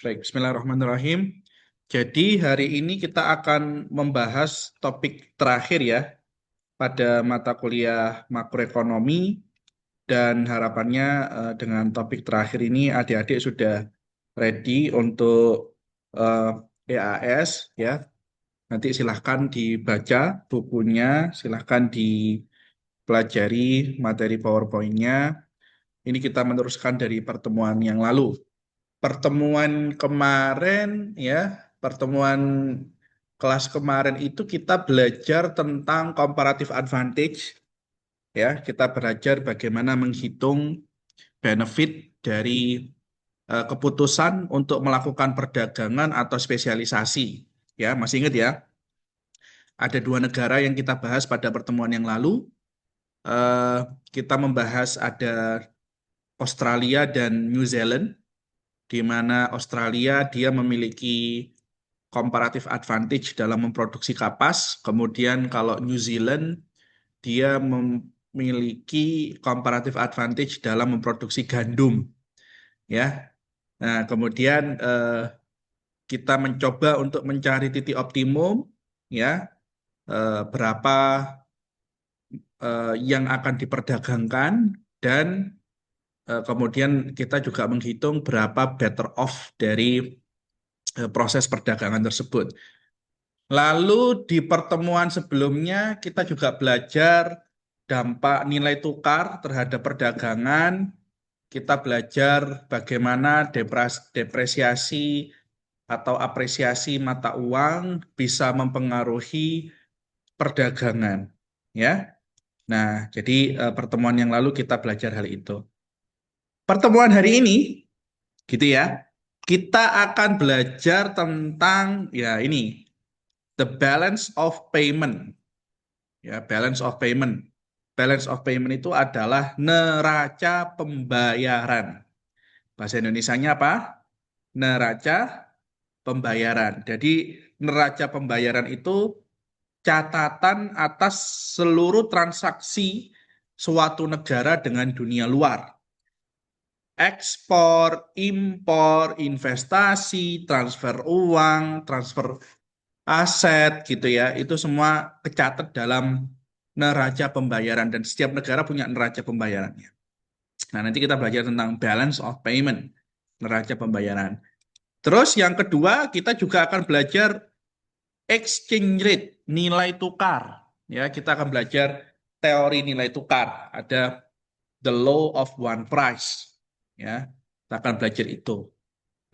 Baik, Bismillahirrahmanirrahim. Jadi hari ini kita akan membahas topik terakhir ya pada mata kuliah makroekonomi dan harapannya dengan topik terakhir ini adik-adik sudah ready untuk eh, EAS ya. Nanti silahkan dibaca bukunya, silahkan dipelajari materi PowerPoint-nya. Ini kita meneruskan dari pertemuan yang lalu. Pertemuan kemarin ya, pertemuan kelas kemarin itu kita belajar tentang comparative advantage ya, kita belajar bagaimana menghitung benefit dari keputusan untuk melakukan perdagangan atau spesialisasi. Ya, masih ingat ya? Ada dua negara yang kita bahas pada pertemuan yang lalu. Eh, kita membahas ada Australia dan New Zealand, di mana Australia dia memiliki comparative advantage dalam memproduksi kapas. Kemudian kalau New Zealand dia memiliki comparative advantage dalam memproduksi gandum, ya. Nah, kemudian kita mencoba untuk mencari titik optimum, ya, berapa yang akan diperdagangkan dan kemudian kita juga menghitung berapa better off dari proses perdagangan tersebut. Lalu di pertemuan sebelumnya kita juga belajar dampak nilai tukar terhadap perdagangan. Kita belajar bagaimana depresiasi atau apresiasi mata uang bisa mempengaruhi perdagangan. Ya. Nah, jadi pertemuan yang lalu kita belajar hal itu. Pertemuan hari ini, gitu ya, kita akan belajar tentang ya ini, the balance of payment. Ya, balance of payment. Balance of payment itu adalah neraca pembayaran. Bahasa Indonesianya apa? Neraca pembayaran. Jadi neraca pembayaran itu catatan atas seluruh transaksi suatu negara dengan dunia luar. Ekspor, impor, investasi, transfer uang, transfer aset gitu ya, itu semua kecatat dalam neraca pembayaran dan setiap negara punya neraca pembayarannya. Nah, nanti kita belajar tentang balance of payment, neraca pembayaran. Terus yang kedua, kita juga akan belajar exchange rate, nilai tukar. Ya, kita akan belajar teori nilai tukar. Ada the law of one price. Ya, kita akan belajar itu.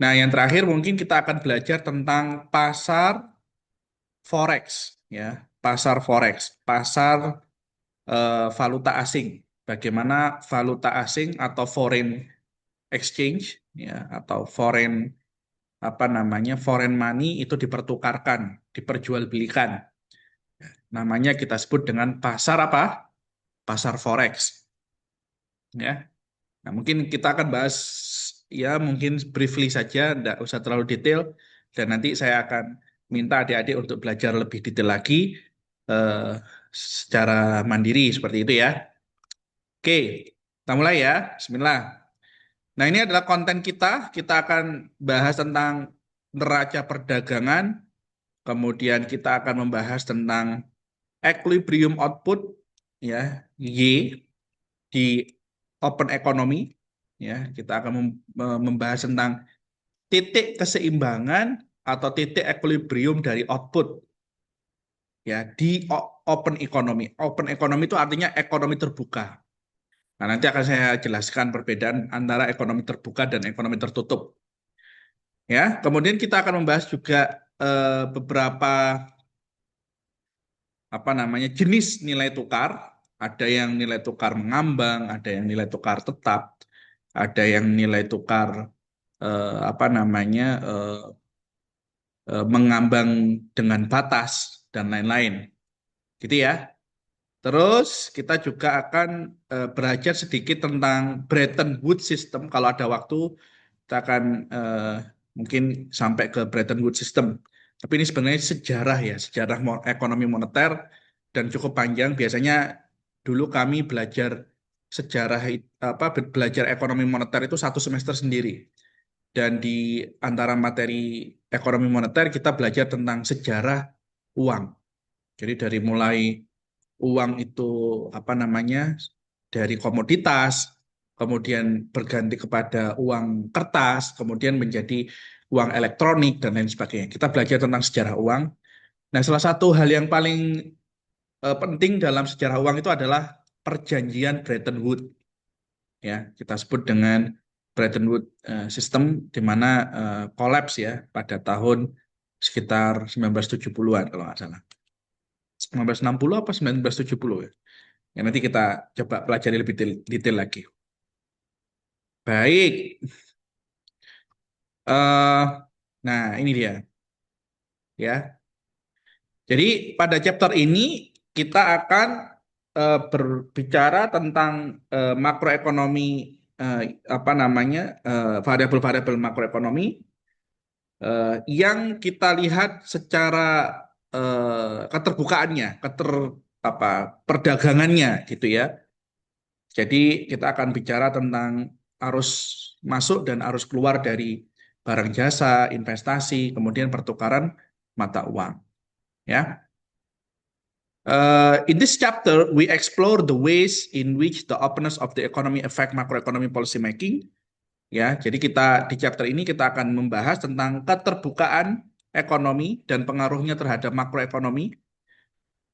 Nah, yang terakhir mungkin kita akan belajar tentang pasar forex, ya, pasar forex, pasar valuta asing. Bagaimana valuta asing atau foreign exchange, ya, atau foreign apa namanya foreign money itu dipertukarkan, diperjualbelikan. Namanya kita sebut dengan pasar apa? Pasar forex, ya. Nah, mungkin kita akan bahas ya mungkin briefly saja, tidak usah terlalu detail. Dan nanti saya akan minta adik-adik untuk belajar lebih detail lagi eh, secara mandiri seperti itu ya. Oke, kita mulai ya. Bismillah. Nah, ini adalah konten kita. Kita akan bahas tentang neraca perdagangan. Kemudian kita akan membahas tentang equilibrium output ya, Y di open economy ya. Kita akan membahas tentang titik keseimbangan atau titik equilibrium dari output ya di open economy. Open economy itu artinya ekonomi terbuka. Nah, nanti akan saya jelaskan perbedaan antara ekonomi terbuka dan ekonomi tertutup. Ya, kemudian kita akan membahas juga beberapa apa namanya jenis nilai tukar. Ada yang nilai tukar mengambang, ada yang nilai tukar tetap, ada yang nilai tukar apa namanya mengambang dengan batas dan lain-lain. Gitu ya. Terus kita juga akan belajar sedikit tentang Bretton Woods System. Kalau ada waktu, kita akan mungkin sampai ke Bretton Woods System. Tapi ini sebenarnya sejarah ya, sejarah ekonomi moneter dan cukup panjang. Biasanya dulu kami belajar sejarah apa belajar ekonomi moneter itu satu semester sendiri. Dan di antara materi ekonomi moneter kita belajar tentang sejarah uang. Jadi dari mulai uang itu apa namanya dari komoditas, kemudian berganti kepada uang kertas, kemudian menjadi uang elektronik dan lain sebagainya. Kita belajar tentang sejarah uang. Nah, salah satu hal yang paling penting dalam sejarah uang itu adalah perjanjian Bretton Woods. Ya, kita sebut dengan Bretton Woods System di mana kolaps ya pada tahun sekitar 1970-an kalau nggak salah. 1960 apa 1970 ya. Ya, nanti kita coba pelajari lebih detail lagi. Baik. eh nah, ini dia ya. Jadi pada chapter ini kita akan berbicara tentang makroekonomi apa namanya variabel-variabel makroekonomi yang kita lihat secara keterbukaannya, perdagangannya gitu ya. Jadi kita akan bicara tentang arus masuk dan arus keluar dari barang jasa, investasi, kemudian pertukaran mata uang. Ya. In this chapter, we explore the ways in which the openness of the economy affect macroeconomic policy making. Ya, jadi di chapter ini kita akan membahas tentang keterbukaan ekonomi dan pengaruhnya terhadap makroekonomi.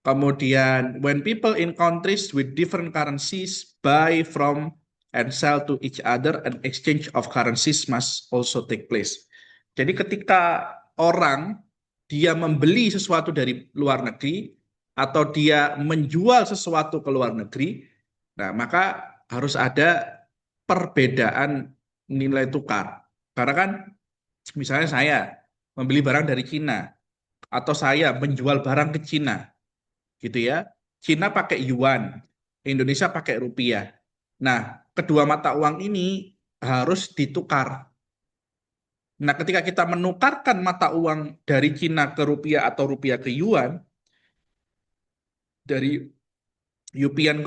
Kemudian, when people in countries with different currencies buy from and sell to each other, an exchange of currencies must also take place. Jadi ketika orang dia membeli sesuatu dari luar negeri atau dia menjual sesuatu ke luar negeri, nah maka harus ada perbedaan nilai tukar. Karena kan misalnya saya membeli barang dari Cina atau saya menjual barang ke Cina, gitu ya. Cina pakai yuan, Indonesia pakai rupiah. Nah, kedua mata uang ini harus ditukar. Nah, ketika kita menukarkan mata uang dari Cina ke rupiah atau rupiah ke yuan, dari yuan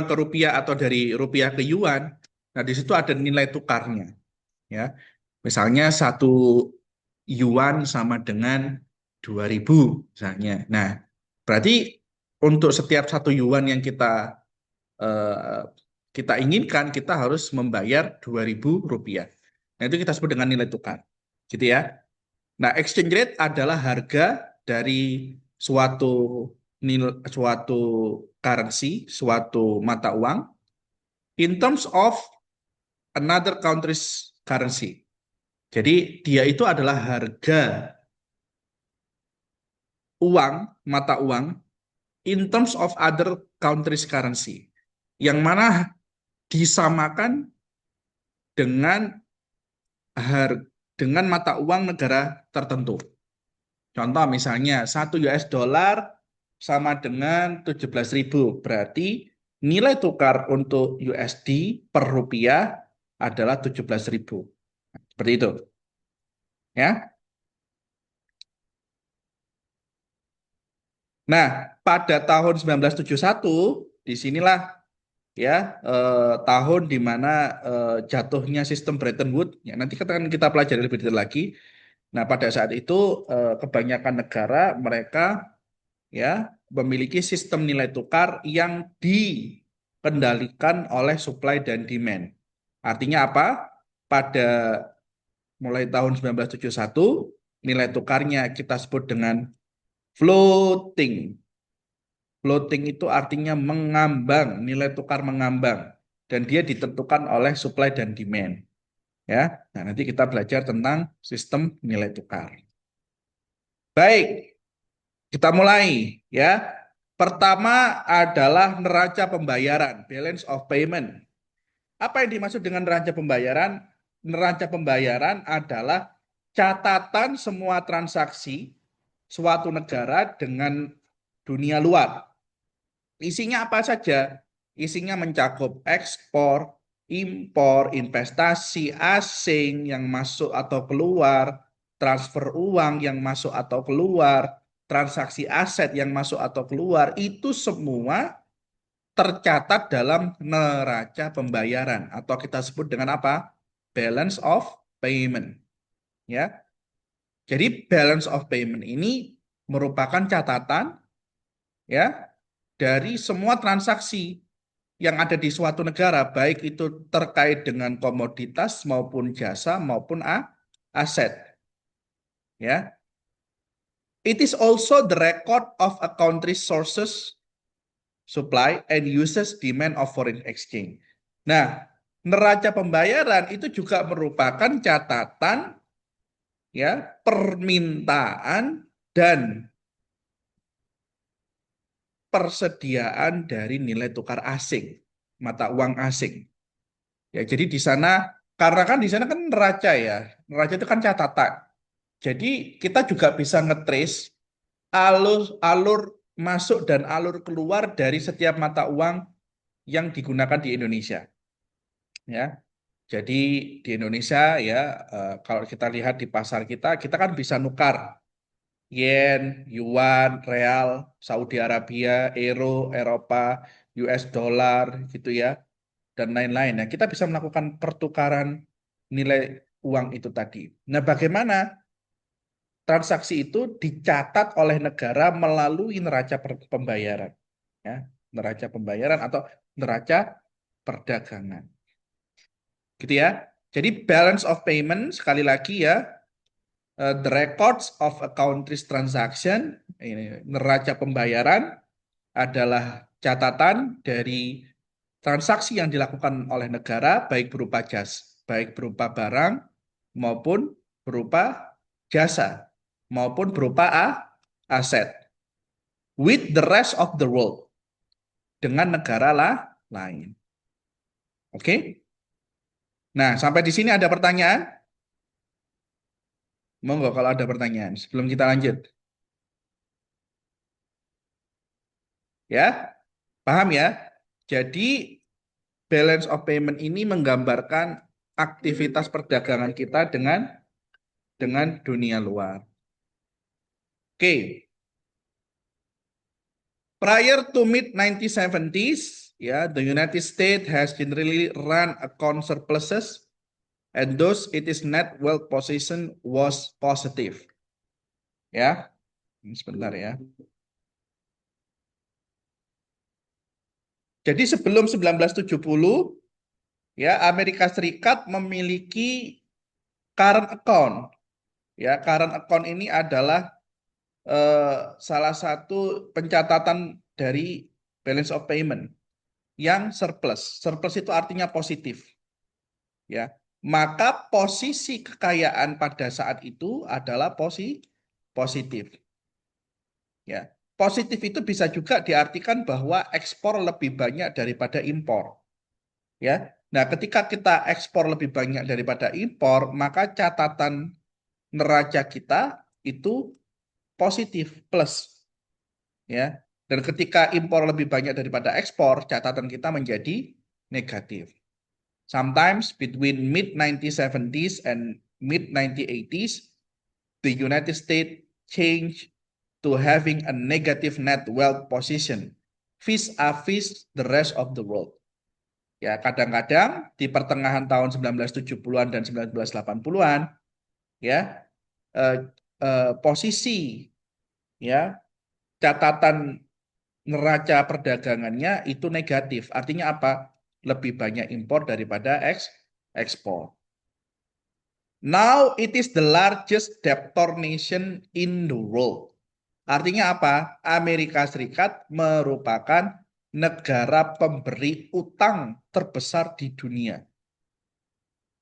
ke rupiah atau dari rupiah ke yuan, nah di situ ada nilai tukarnya, ya. Misalnya satu yuan sama dengan 2.000 misalnya. Nah, berarti untuk setiap satu yuan yang eh, kita inginkan, kita harus membayar 2.000 rupiah. Nah, itu kita sebut dengan nilai tukar. Gitu ya. Nah, exchange rate adalah harga dari suatu currency, suatu mata uang in terms of another country's currency. Jadi dia itu adalah harga uang, mata uang in terms of other countries currency. Yang mana disamakan dengan dengan mata uang negara tertentu. Contoh misalnya 1 US dollar sama dengan 17.000. Berarti nilai tukar untuk USD per rupiah adalah 17.000. Seperti itu. Ya. Nah, pada tahun 1971 disinilah ya tahun di mana jatuhnya sistem Bretton Woods. Ya, nanti akan kita pelajari lebih detail lagi. Nah, pada saat itu kebanyakan negara mereka ya memiliki sistem nilai tukar yang dikendalikan oleh supply dan demand. Artinya apa? Pada mulai tahun 1971 nilai tukarnya kita sebut dengan floating. Floating itu artinya mengambang, nilai tukar mengambang dan dia ditentukan oleh supply dan demand. Ya. Nah, nanti kita belajar tentang sistem nilai tukar. Baik, kita mulai ya. Pertama adalah neraca pembayaran, balance of payment. Apa yang dimaksud dengan neraca pembayaran? Neraca pembayaran adalah catatan semua transaksi suatu negara dengan dunia luar. Isinya apa saja? Isinya mencakup ekspor, impor, investasi asing yang masuk atau keluar, transfer uang yang masuk atau keluar, transaksi aset yang masuk atau keluar, itu semua tercatat dalam neraca pembayaran atau kita sebut dengan apa? Balance of payment. Ya. Jadi balance of payment ini merupakan catatan ya dari semua transaksi yang ada di suatu negara, baik itu terkait dengan komoditas maupun jasa maupun aset. Ya, it is also the record of a country's sources, supply, and uses demand of foreign exchange. Nah, neraca pembayaran itu juga merupakan catatan ya permintaan dan persediaan dari nilai tukar asing, mata uang asing. Ya, jadi di sana karena kan di sana kan neraca ya. Neraca itu kan catatan. Jadi kita juga bisa ngetrace alur masuk dan alur keluar dari setiap mata uang yang digunakan di Indonesia. Ya. Jadi di Indonesia ya kalau kita lihat di pasar kita kan bisa nukar yen, yuan, real, Saudi Arabia, euro, Eropa, US dollar gitu ya dan lain-lain. Nah, kita bisa melakukan pertukaran nilai uang itu tadi. Nah, bagaimana transaksi itu dicatat oleh negara melalui neraca pembayaran, ya, neraca pembayaran atau neraca perdagangan, gitu ya. Jadi balance of payment sekali lagi ya, the records of a country's transaction, ini neraca pembayaran adalah catatan dari transaksi yang dilakukan oleh negara baik berupa baik berupa barang maupun berupa jasa maupun berupa aset with the rest of the world dengan negara lain. Oke? Nah, sampai di sini ada pertanyaan? Monggo kalau ada pertanyaan sebelum kita lanjut. Ya? Paham ya? Jadi balance of payment ini menggambarkan aktivitas perdagangan kita dengan dunia luar. Oke. Prior to mid 1970s, ya, the United States has generally run account surpluses and thus its net wealth position was positive. Ya. Sebentar ya. Jadi sebelum 1970 ya Amerika Serikat memiliki current account. Ya, current account ini adalah salah satu pencatatan dari balance of payment yang surplus. Surplus itu artinya positif. Ya. Maka posisi kekayaan pada saat itu adalah positif. Ya. Positif itu bisa juga diartikan bahwa ekspor lebih banyak daripada impor. Ya. Nah, ketika kita ekspor lebih banyak daripada impor, maka catatan neraca kita itu positif plus. Ya. Dan ketika impor lebih banyak daripada ekspor, catatan kita menjadi negatif. Sometimes between mid 1970s and mid 1980s, the United States changed to having a negative net wealth position vis-a-vis the rest of the world. Ya, kadang-kadang di pertengahan tahun 1970-an dan 1980-an ya posisi ya catatan neraca perdagangannya itu negatif. Artinya apa? Lebih banyak impor daripada ekspor. Now it is the largest debtor nation in the world. Artinya apa? Amerika Serikat merupakan negara pemberi utang terbesar di dunia.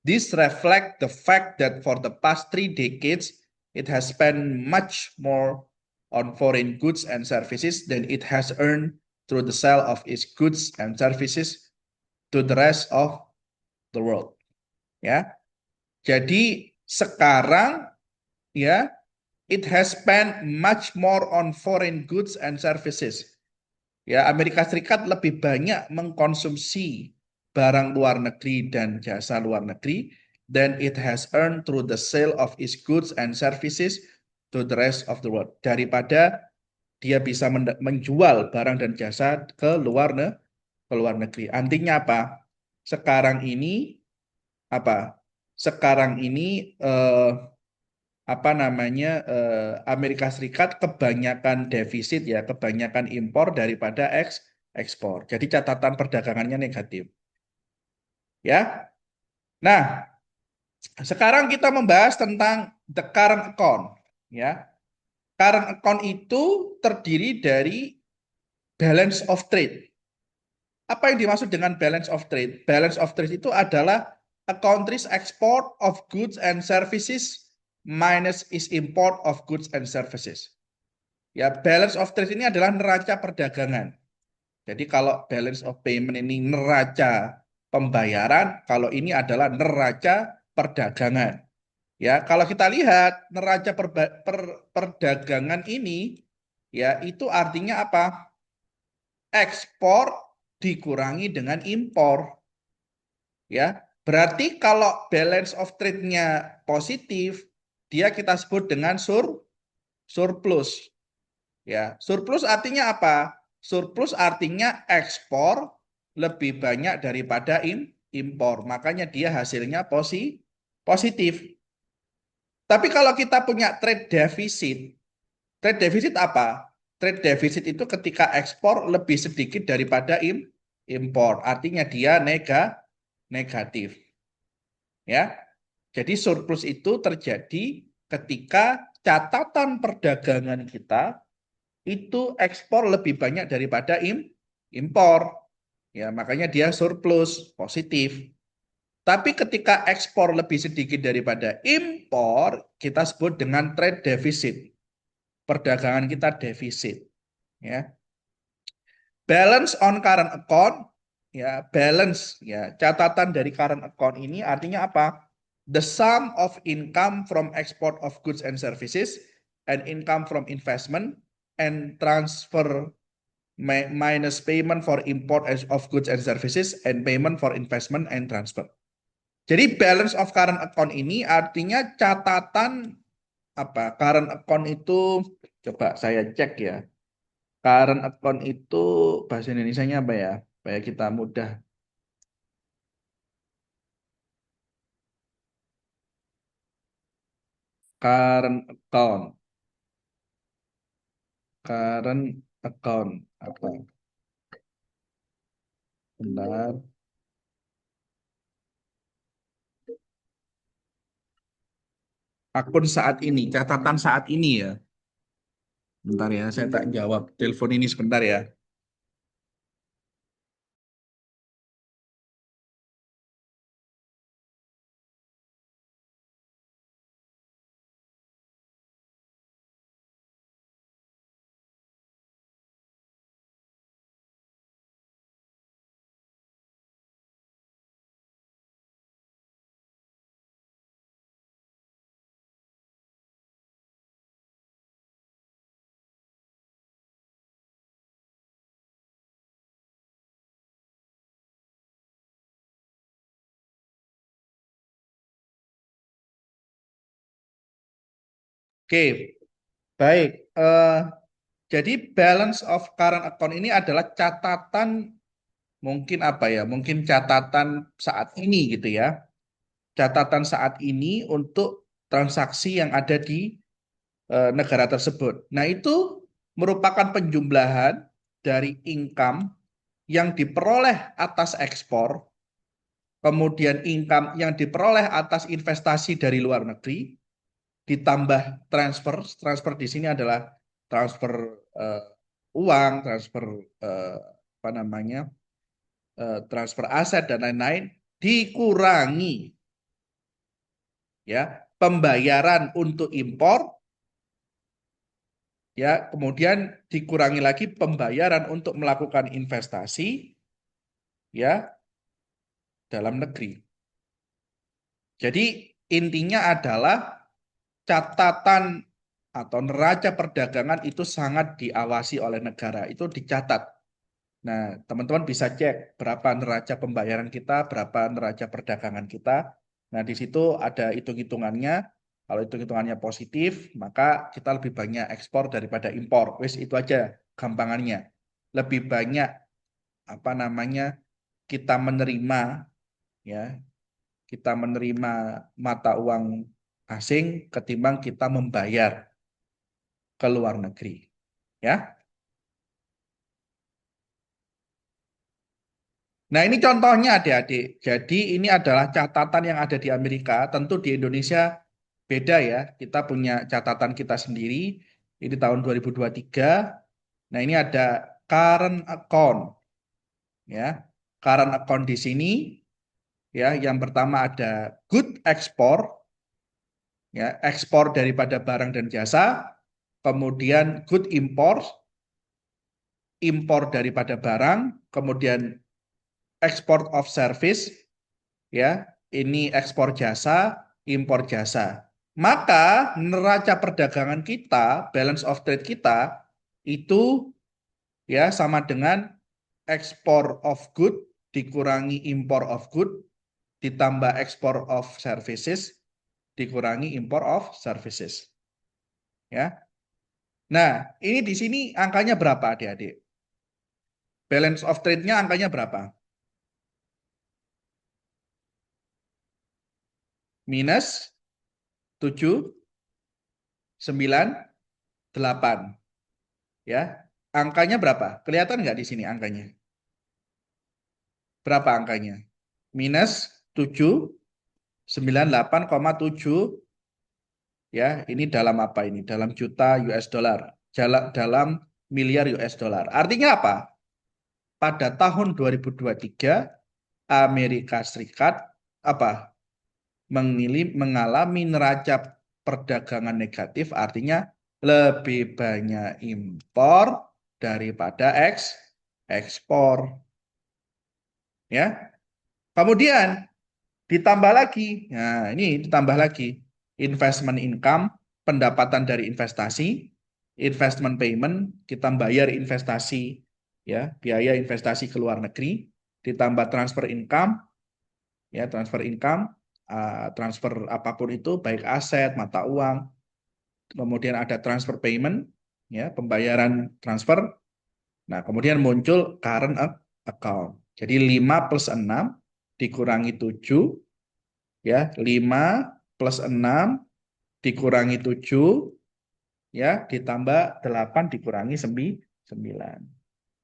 This reflects the fact that for the past 3 decades, it has spent much more on foreign goods and services than it has earned through the sale of its goods and services to the rest of the world. Ya, jadi sekarang ya, it has spent much more on foreign goods and services. Ya, Amerika Serikat lebih banyak mengkonsumsi barang luar negeri dan jasa luar negeri than it has earned through the sale of its goods and services to the rest of the world. Daripada dia bisa menjual barang dan jasa ke luar negeri. Artinya apa? Sekarang ini apa? sekarang ini apa namanya Amerika Serikat kebanyakan defisit ya, kebanyakan impor daripada ekspor. Jadi catatan perdagangannya negatif. Ya. Nah, sekarang kita membahas tentang the current account ya. Current account itu terdiri dari balance of trade. Apa yang dimaksud dengan balance of trade? Balance of trade itu adalah a country's export of goods and services minus its import of goods and services. Ya, balance of trade ini adalah neraca perdagangan. Jadi kalau balance of payment ini neraca pembayaran, kalau ini adalah neraca perdagangan. Ya, kalau kita lihat neraca perdagangan ini, ya itu artinya apa? Ekspor dikurangi dengan impor. Ya, berarti kalau balance of trade-nya positif, dia kita sebut dengan surplus. Ya, surplus artinya apa? Surplus artinya ekspor lebih banyak daripada impor. Makanya dia hasilnya positif. Tapi kalau kita punya trade defisit apa? Trade defisit itu ketika ekspor lebih sedikit daripada impor. Artinya dia negatif. Ya. Jadi surplus itu terjadi ketika catatan perdagangan kita itu ekspor lebih banyak daripada impor. Ya, makanya dia surplus, positif. Tapi ketika ekspor lebih sedikit daripada impor, kita sebut dengan trade deficit. Perdagangan kita defisit. Ya. Balance on current account, ya, balance, ya, catatan dari current account ini artinya apa? The sum of income from export of goods and services and income from investment and transfer minus payment for import of goods and services and payment for investment and transfer. Jadi balance of current account ini artinya catatan apa? Current account itu coba saya cek ya. Current account itu bahasa Indonesianya apa ya? Supaya kita mudah. Current account. Current account apa? Benar. Akun saat ini, catatan saat ini ya. Bentar ya, saya tak jawab telepon ini sebentar ya. Oke, baik. Jadi balance of current account ini adalah catatan mungkin apa ya? Mungkin catatan saat ini gitu ya. Catatan saat ini untuk transaksi yang ada di negara tersebut. Nah, itu merupakan penjumlahan dari income yang diperoleh atas ekspor, kemudian income yang diperoleh atas investasi dari luar negeri, ditambah transfer di sini adalah transfer uang, transfer apa namanya, transfer aset dan lain-lain, dikurangi ya pembayaran untuk impor, ya kemudian dikurangi lagi pembayaran untuk melakukan investasi ya dalam negeri. Jadi intinya adalah catatan atau neraca perdagangan itu sangat diawasi oleh negara, itu dicatat. Nah, teman-teman bisa cek berapa neraca pembayaran kita, berapa neraca perdagangan kita. Nah, di situ ada hitung-hitungannya. Kalau hitung-hitungannya positif, maka kita lebih banyak ekspor daripada impor. Wes itu aja gampangannya. Lebih banyak apa namanya kita menerima ya kita menerima mata uang asing ketimbang kita membayar ke luar negeri. Ya. Nah, ini contohnya adik-adik. Jadi ini adalah catatan yang ada di Amerika. Tentu di Indonesia beda ya. Kita punya catatan kita sendiri. Ini tahun 2023. Nah, ini ada current account ya. Current account di sini ya, yang pertama ada good export ya, ekspor daripada barang dan jasa, kemudian good import, impor daripada barang, kemudian export of service ya, ini ekspor jasa, impor jasa. Maka neraca perdagangan kita, balance of trade kita itu ya sama dengan ekspor of good dikurangi impor of good ditambah ekspor of services dikurangi impor of services. Ya. Nah, ini di sini angkanya berapa adik-adik? Balance of trade-nya angkanya berapa? Minus 7, 9, 8. Ya. Angkanya berapa? Kelihatan nggak di sini angkanya? Berapa angkanya? Minus 798,7 ya. Ini dalam apa ini? Dalam juta US dollar. Dalam miliar US dollar. Artinya apa? Pada tahun 2023 Amerika Serikat apa? Mengalami neraca perdagangan negatif, artinya lebih banyak impor daripada ekspor. Ya. Kemudian ditambah lagi, nah ini ditambah lagi investment income, pendapatan dari investasi, investment payment, kita bayar investasi, ya biaya investasi ke luar negeri, ditambah transfer income, ya transfer income, transfer apapun itu, baik aset, mata uang, kemudian ada transfer payment, ya pembayaran transfer. Nah kemudian muncul current account. Jadi 5 plus 6 dikurangi 7 ya 5 plus 6 dikurangi 7 ya ditambah 8 dikurangi 9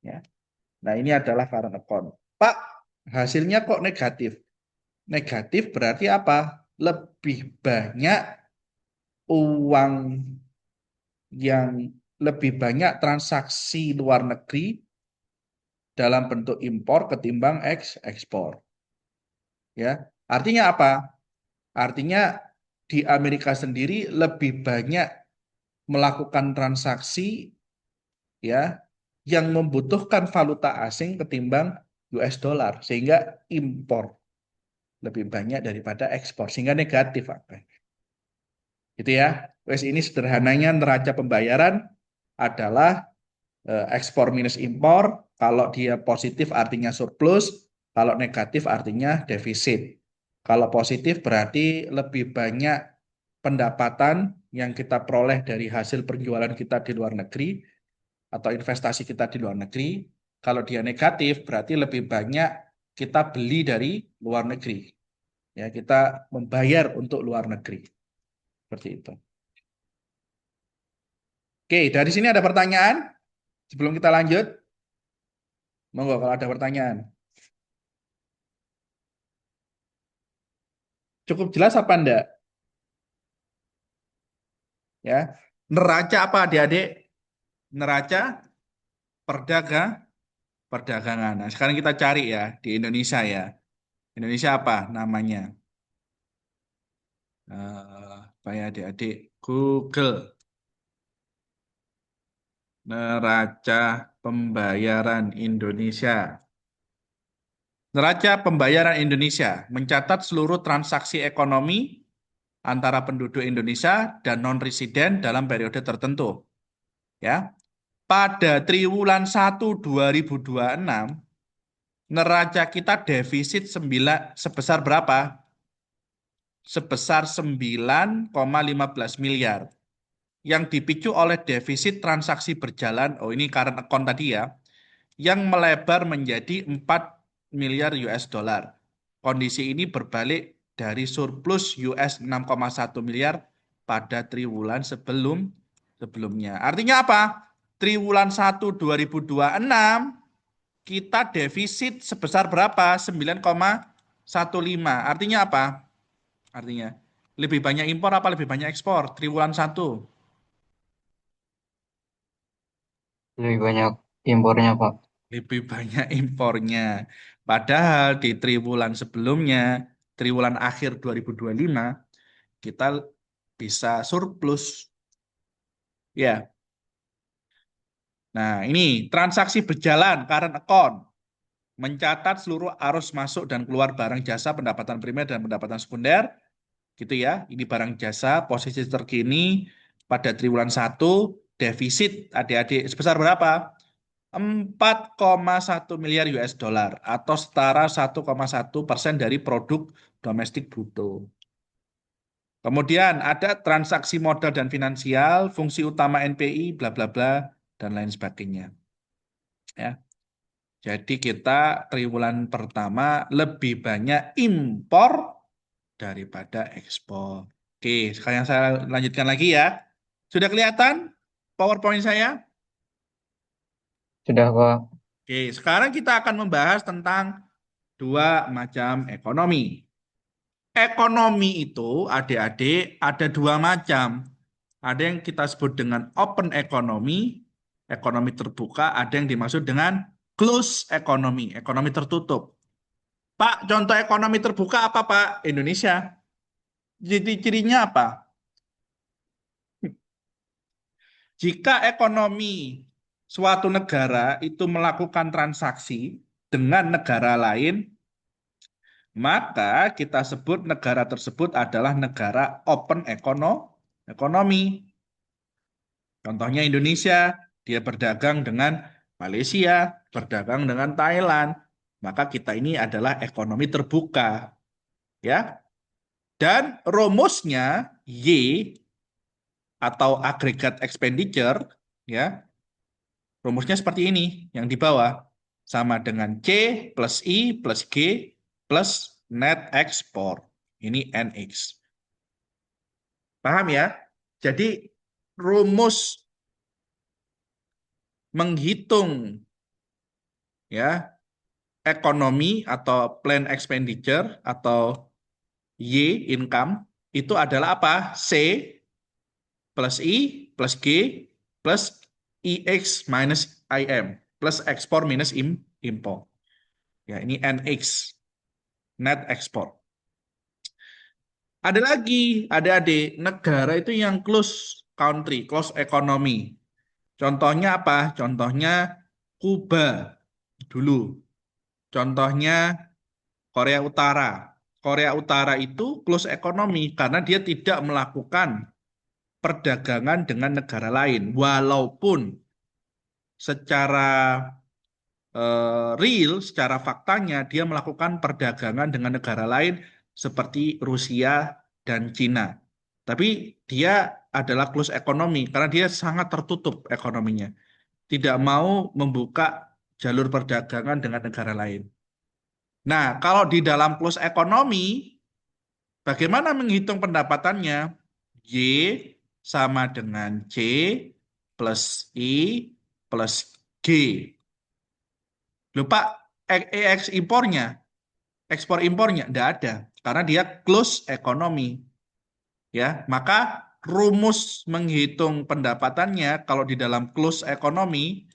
ya. Nah ini adalah current account. Pak, hasilnya kok negatif? Negatif berarti apa? Lebih banyak uang yang lebih banyak transaksi luar negeri dalam bentuk impor ketimbang ekspor. Ya, artinya apa? Artinya di Amerika sendiri lebih banyak melakukan transaksi ya yang membutuhkan valuta asing ketimbang US dollar sehingga impor lebih banyak daripada ekspor sehingga negatif apa? Gitu ya. Wes ini sederhananya neraca pembayaran adalah ekspor minus impor. Kalau dia positif artinya surplus, kalau negatif artinya defisit. Kalau positif berarti lebih banyak pendapatan yang kita peroleh dari hasil penjualan kita di luar negeri atau investasi kita di luar negeri. Kalau dia negatif berarti lebih banyak kita beli dari luar negeri. Ya, kita membayar untuk luar negeri. Seperti itu. Oke, dari sini ada pertanyaan sebelum kita lanjut. Monggo kalau ada pertanyaan. Cukup jelas apa enggak? Ya. Neraca apa adik-adik? Neraca perdagang perdagangan. Nah, sekarang kita cari ya di Indonesia ya. Indonesia apa namanya? Apa ya adik-adik? Google. Neraca pembayaran Indonesia. Neraca pembayaran Indonesia mencatat seluruh transaksi ekonomi antara penduduk Indonesia dan non-residen dalam periode tertentu. Ya. Pada triwulan 1 2026, neraca kita defisit sebesar berapa? Sebesar 9,15 miliar. Yang dipicu oleh defisit transaksi berjalan, oh ini current account tadi ya, yang melebar menjadi 4 miliar US dollar. Kondisi ini berbalik dari surplus US 6,1 miliar pada triwulan sebelumnya. Artinya apa? Triwulan 1 2026 kita defisit sebesar berapa? 9,15. Artinya apa? Artinya lebih banyak impor apa lebih banyak ekspor? Triwulan 1. Lebih banyak impornya, Pak. Lebih banyak impornya. Padahal di triwulan sebelumnya, triwulan akhir 2025, kita bisa surplus. Ya. Nah, ini transaksi berjalan, current account. Mencatat seluruh arus masuk dan keluar barang jasa, pendapatan primer dan pendapatan sekunder. Gitu ya. Ini barang jasa, posisi terkini pada triwulan 1, defisit adik-adik sebesar berapa? 4,1 miliar US dollar atau setara 1,1% dari produk domestik bruto. Kemudian ada transaksi modal dan finansial, fungsi utama NPI, bla bla bla, dan lain sebagainya. Ya. Jadi kita triwulan pertama lebih banyak impor daripada ekspor. Oke, sekarang saya lanjutkan lagi ya. Sudah kelihatan PowerPoint saya? Sudah, Pak. Oke, sekarang kita akan membahas tentang dua macam ekonomi. Ekonomi itu, adik-adik, ada dua macam. Ada yang kita sebut dengan open economy, ekonomi terbuka, ada yang dimaksud dengan close economy, ekonomi tertutup. Pak, contoh ekonomi terbuka apa, Pak? Indonesia. Jadi cirinya apa? Jika ekonomi suatu negara itu melakukan transaksi dengan negara lain, maka kita sebut negara tersebut adalah negara open ekonomi. Contohnya Indonesia, dia berdagang dengan Malaysia, berdagang dengan Thailand, maka kita ini adalah ekonomi terbuka, ya. Dan rumusnya Y atau aggregate expenditure, ya, rumusnya seperti ini, yang di bawah sama dengan C plus I plus G plus net export. Ini NX. Paham ya? Jadi rumus menghitung ya ekonomi atau plan expenditure atau Y income itu adalah apa? C plus I plus G plus IX minus IM plus ekspor minus import. Ya, ini NX, net export. Ada lagi, adik-adik, negara itu yang close country, close economy. Contohnya apa? Contohnya Kuba dulu. Contohnya Korea Utara. Korea Utara itu close economy karena dia tidak melakukan perdagangan dengan negara lain. Walaupun secara real, secara faktanya dia melakukan perdagangan dengan negara lain seperti Rusia dan Cina. Tapi dia adalah close economy karena dia sangat tertutup ekonominya. Tidak mau membuka jalur perdagangan dengan negara lain. Nah, kalau di dalam close economy, bagaimana menghitung pendapatannya? Y sama dengan C plus I plus G. Lupa EX impornya, ekspor impornya tidak ada karena dia close economy. Ya, maka rumus menghitung pendapatannya kalau di dalam close economy,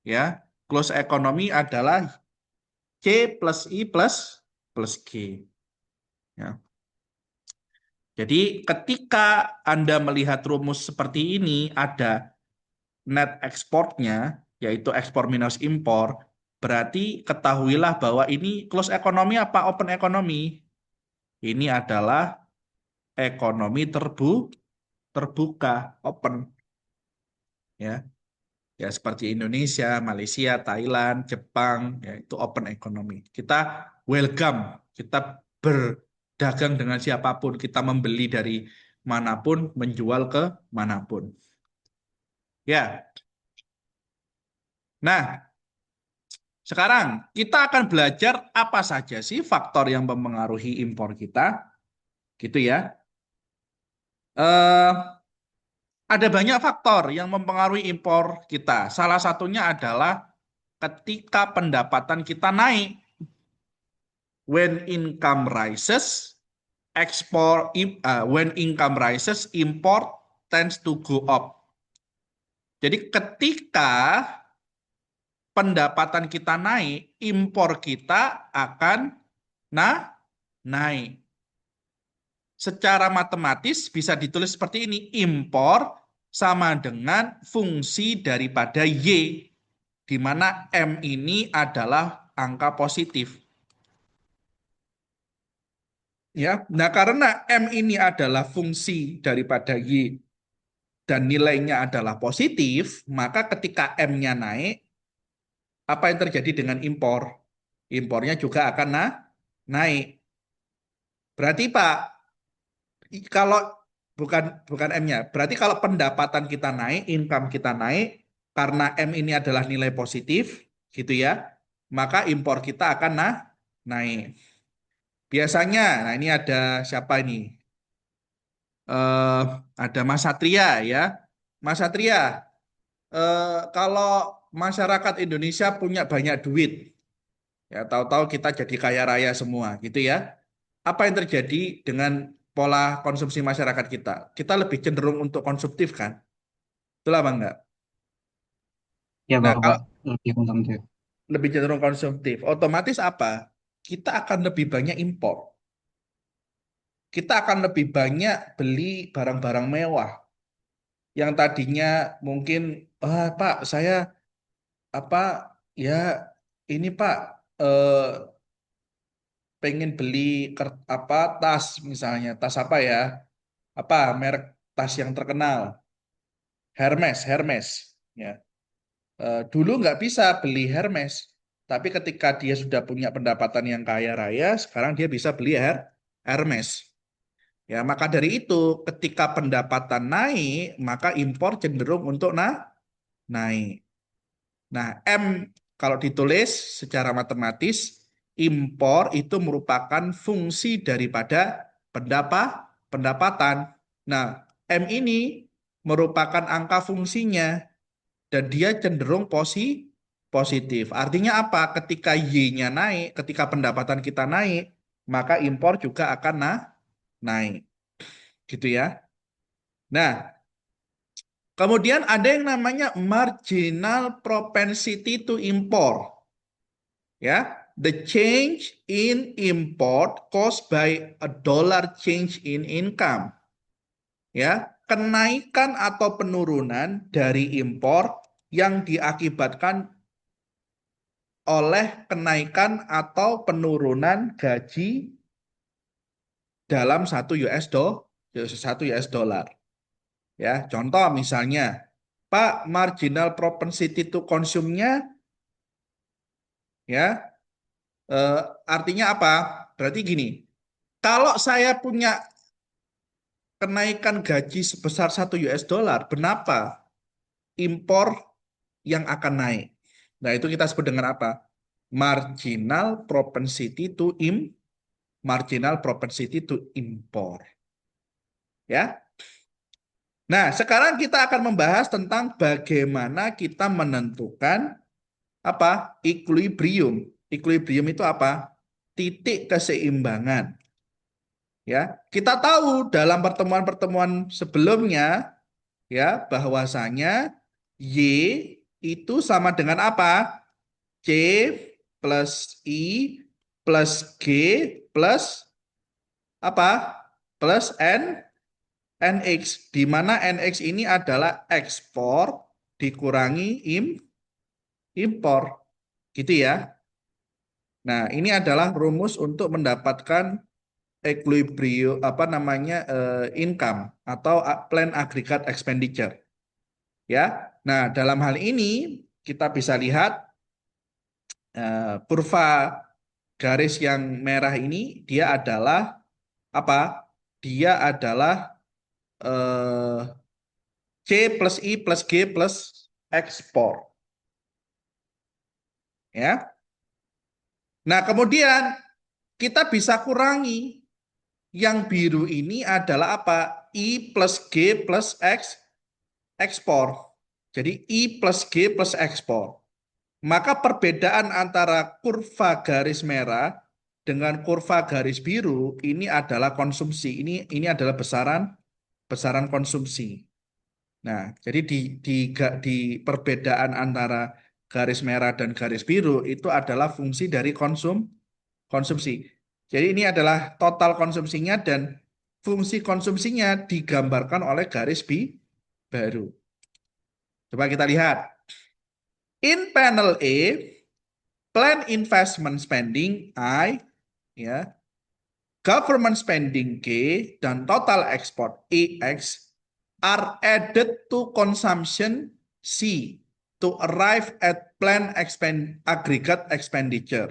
ya, close economy adalah C plus I plus G. Ya. Jadi ketika Anda melihat rumus seperti ini, ada net ekspornya, yaitu ekspor minus impor, berarti ketahuilah bahwa ini close economy apa open economy. Ini adalah ekonomi terbuka, open. Ya, ya seperti Indonesia, Malaysia, Thailand, Jepang, ya itu open economy. Kita welcome, kita berdagang dengan siapapun, kita membeli dari manapun, menjual ke manapun. Ya, nah sekarang kita akan belajar apa saja sih faktor yang mempengaruhi impor kita. Gitu ya. Eh, ada banyak faktor yang mempengaruhi impor kita. Salah satunya adalah ketika pendapatan kita naik. When income rises, when income rises, import tends to go up. Jadi ketika pendapatan kita naik, impor kita akan naik. Secara matematis bisa ditulis seperti ini, impor sama dengan fungsi daripada Y, di mana M ini adalah angka positif. Ya, nah karena M ini adalah fungsi daripada Y dan nilainya adalah positif, maka ketika M-nya naik, apa yang terjadi dengan impor? Impornya juga akan naik. Berarti Pak, kalau bukan bukan M-nya, berarti kalau pendapatan kita naik, income kita naik, karena M ini adalah nilai positif, gitu ya, maka impor kita akan naik. Biasanya, nah ini ada siapa ini? Eh, ada Mas Satria ya. Mas Satria, kalau masyarakat Indonesia punya banyak duit, ya tahu-tahu kita jadi kaya raya semua, gitu ya. Apa yang terjadi dengan pola konsumsi masyarakat kita? Kita lebih cenderung untuk konsumtif kan? Betul apa enggak? Ya Nah, kalau Bapak, lebih konsumtif. lebih cenderung konsumtif, otomatis apa? Kita akan lebih banyak impor. Kita akan lebih banyak beli barang-barang mewah yang tadinya mungkin, Pak, saya apa ya ini Pak, eh, pengen beli tas misalnya, tas apa ya? Apa merek tas yang terkenal? Hermes, ya. Dulu nggak bisa beli Hermes, tapi ketika dia sudah punya pendapatan yang kaya raya, sekarang dia bisa beli Hermes. Ya, maka dari itu, ketika pendapatan naik, maka impor cenderung untuk naik. Nah, M kalau ditulis secara matematis, impor itu merupakan fungsi daripada pendapatan. Nah, M ini merupakan angka fungsinya dan dia cenderung positif. Artinya apa? Ketika Y-nya naik, ketika pendapatan kita naik, maka impor juga akan naik. Gitu ya. Nah, kemudian ada yang namanya marginal propensity to import. Ya, the change in import caused by a dollar change in income. Ya, kenaikan atau penurunan dari impor yang diakibatkan oleh kenaikan atau penurunan gaji dalam satu US dollar. Ya, contoh misalnya, Pak, marginal propensity to consume-nya ya artinya apa? Berarti gini, kalau saya punya kenaikan gaji sebesar 1 US dollar, berapa impor yang akan naik? Nah, itu kita sebut dengan apa? Marginal propensity to marginal propensity to import. Ya. Nah, sekarang kita akan membahas tentang bagaimana kita menentukan apa? Equilibrium. Equilibrium itu apa? Titik keseimbangan. Ya, kita tahu dalam pertemuan-pertemuan sebelumnya ya bahwasanya Y itu sama dengan apa? C plus I plus G plus apa? Plus NX, di mana NX ini adalah ekspor dikurangi impor. Gitu ya. Nah, ini adalah rumus untuk mendapatkan equilibrium apa namanya income atau plan aggregate expenditure. Ya. Nah, dalam hal ini kita bisa lihat kurva garis yang merah ini dia adalah apa? Dia adalah eh, C plus I plus G plus ekspor. Ya. Nah, kemudian kita bisa kurangi. Yang biru ini adalah apa? I plus G plus X ekspor. Jadi I plus G plus ekspor. Maka perbedaan antara kurva garis merah dengan kurva garis biru ini adalah konsumsi. Ini adalah besaran konsumsi. Nah, jadi di perbedaan antara garis merah dan garis biru itu adalah fungsi dari konsumsi. Jadi ini adalah total konsumsinya dan fungsi konsumsinya digambarkan oleh garis baru. Coba kita lihat. In panel A, plan investment spending I, ya, government spending G, dan total export EX are added to consumption C to arrive at plan aggregate expenditure.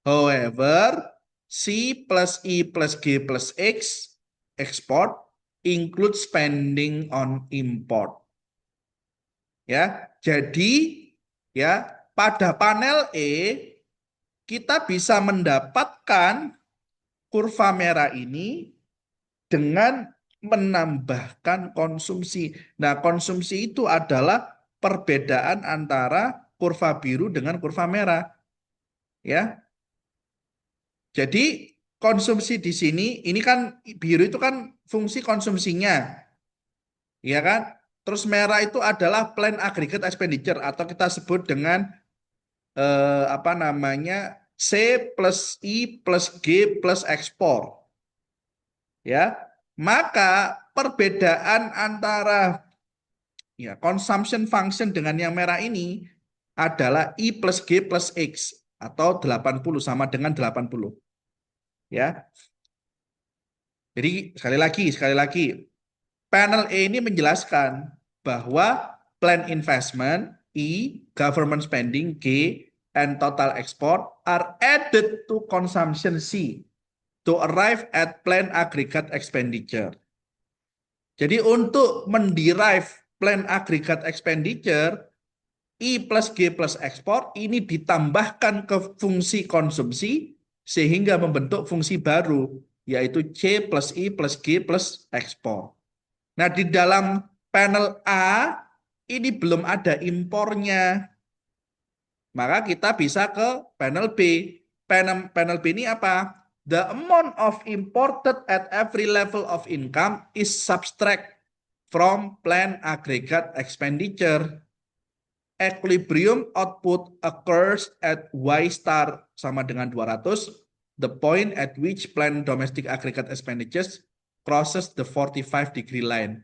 However, C plus E plus G plus X export includes spending on import. Ya, jadi ya pada panel E kita bisa mendapatkan kurva merah ini dengan menambahkan konsumsi. Nah, konsumsi itu adalah perbedaan antara kurva biru dengan kurva merah. Ya. Jadi konsumsi di sini ini kan biru itu kan fungsi konsumsinya. Ya kan? Terus merah itu adalah plan aggregate expenditure atau kita sebut dengan apa namanya C plus I plus G plus ekspor. Ya, maka perbedaan antara ya consumption function dengan yang merah ini adalah I plus G plus X atau 80 sama dengan 80. Ya. Jadi sekali lagi panel E ini menjelaskan bahwa plan investment E, government spending G, and total export are added to consumption C to arrive at plan aggregate expenditure. Jadi untuk menderive plan aggregate expenditure, I plus G plus ekspor ini ditambahkan ke fungsi konsumsi sehingga membentuk fungsi baru, yaitu C plus I plus G plus ekspor. Nah, di dalam panel A ini belum ada impornya. Maka kita bisa ke panel B. Panel B ini apa? The amount of imported at every level of income is subtract from plan aggregate expenditure. Equilibrium output occurs at Y star sama dengan 200, the point at which plan domestic aggregate expenditures crosses the 45-degree line.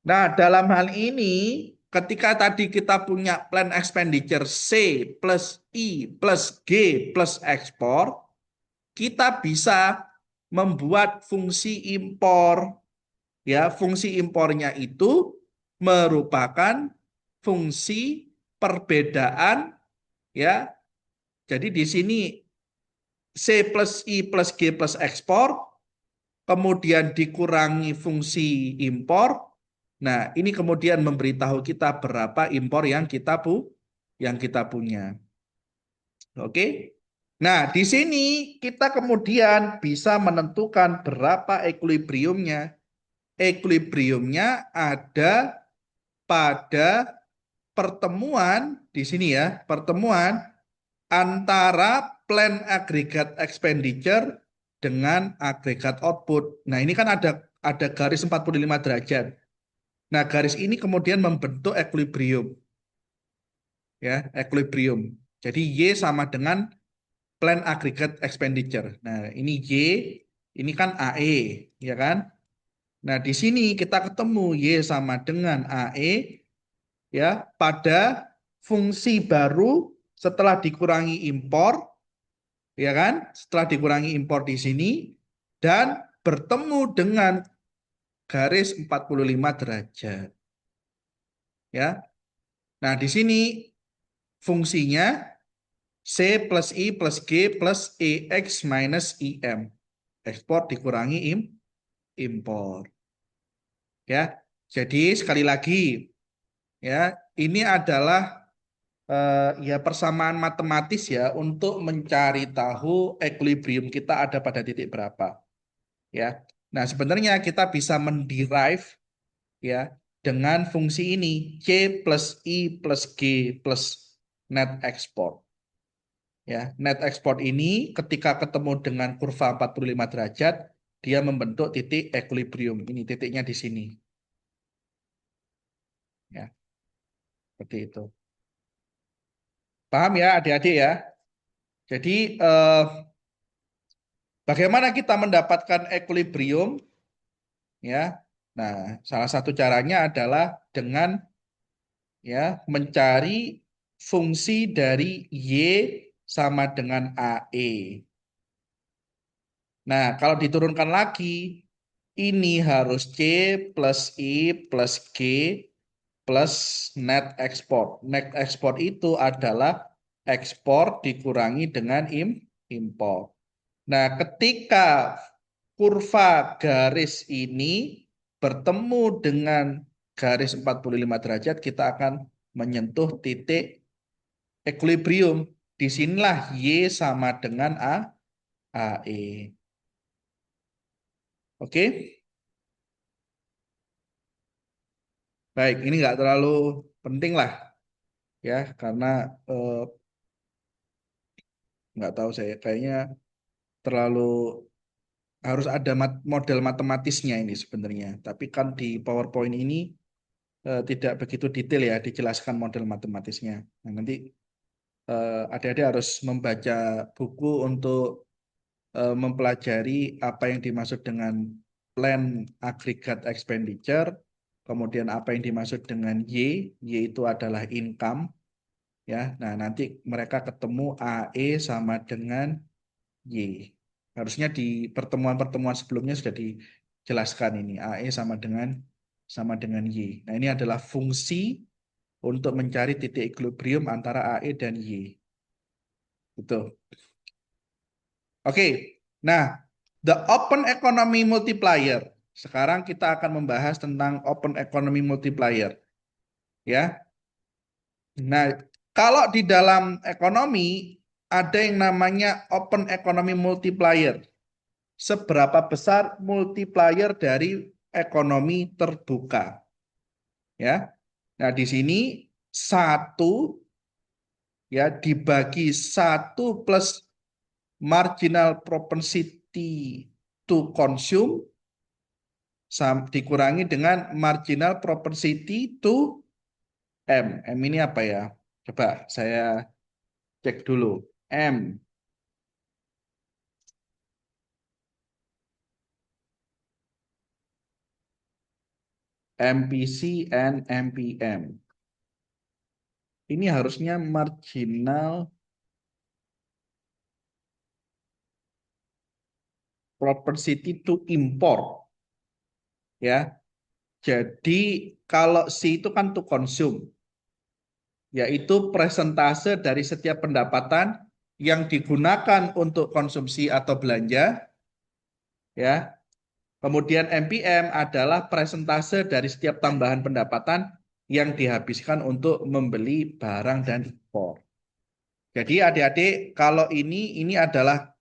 Nah, dalam hal ini, ketika tadi kita punya plan expenditure C plus I plus G plus ekspor, kita bisa membuat fungsi impor. Ya, fungsi impornya itu merupakan fungsi perbedaan, ya. Jadi di sini C plus I plus G plus ekspor, kemudian dikurangi fungsi impor. Nah, ini kemudian memberitahu kita berapa impor yang kita punya. Oke. Nah, di sini kita kemudian bisa menentukan berapa equilibriumnya. Equilibriumnya ada pada pertemuan di sini ya, pertemuan antara plan aggregate expenditure dengan agregat output. Nah, ini kan ada garis 45 derajat. Nah, garis ini kemudian membentuk equilibrium. Ya, equilibrium. Jadi Y sama dengan plan aggregate expenditure. Nah, ini Y, ini kan AE, ya kan? Nah, di sini kita ketemu Y sama dengan AE ya pada fungsi baru setelah dikurangi impor, ya kan? Setelah dikurangi impor di sini dan bertemu dengan garis 45 derajat. Ya. Nah, di sini fungsinya C plus I plus G plus EX minus IM. Ekspor dikurangi impor. Ya. Jadi sekali lagi ya, ini adalah ya persamaan matematis ya untuk mencari tahu equilibrium kita ada pada titik berapa. ya. Nah, sebenarnya kita bisa menderive ya dengan fungsi ini C plus I plus G plus net export. Ya, net export ini ketika ketemu dengan kurva 45 derajat, dia membentuk titik equilibrium. Ini titiknya di sini. Ya, seperti itu. Paham ya adik-adik ya? Jadi bagaimana kita mendapatkan equilibrium? Ya, nah salah satu caranya adalah dengan ya mencari fungsi dari Y sama dengan AE. Nah, kalau diturunkan lagi, ini harus C plus I plus G plus net export. Net export itu adalah ekspor dikurangi dengan impor. Nah, ketika kurva garis ini bertemu dengan garis 45 derajat, kita akan menyentuh titik equilibrium. Disinilah Y sama dengan AE. Oke? Baik, ini nggak terlalu penting lah ya, karena eh, nggak tahu saya, kayaknya terlalu harus ada model matematisnya ini sebenarnya. Tapi kan di PowerPoint ini tidak begitu detail ya dijelaskan model matematisnya. Nah, nanti adik-adik harus membaca buku untuk mempelajari apa yang dimaksud dengan plan aggregate expenditure, kemudian apa yang dimaksud dengan Y itu adalah income, ya. Nah, nanti mereka ketemu AE sama dengan Y. Harusnya di pertemuan-pertemuan sebelumnya sudah dijelaskan ini AE sama dengan Y. Nah, ini adalah fungsi untuk mencari titik equilibrium antara AE dan Y. Gitu. Oke. Nah, the open economy multiplier. Sekarang kita akan membahas tentang open economy multiplier, ya. Nah, kalau di dalam ekonomi ada yang namanya open economy multiplier. Seberapa besar multiplier dari ekonomi terbuka? Ya. Nah, di sini satu ya dibagi satu plus marginal propensity to consume dikurangi dengan marginal propensity to M. M ini apa ya? Coba saya cek dulu. M. MPC and MPM. Ini harusnya marginal propensity to import. Ya. Jadi kalau C itu kan to consume, yaitu presentase dari setiap pendapatan yang digunakan untuk konsumsi atau belanja, ya. Kemudian MPM adalah presentase dari setiap tambahan pendapatan yang dihabiskan untuk membeli barang dan impor. Jadi adik-adik, kalau ini adalah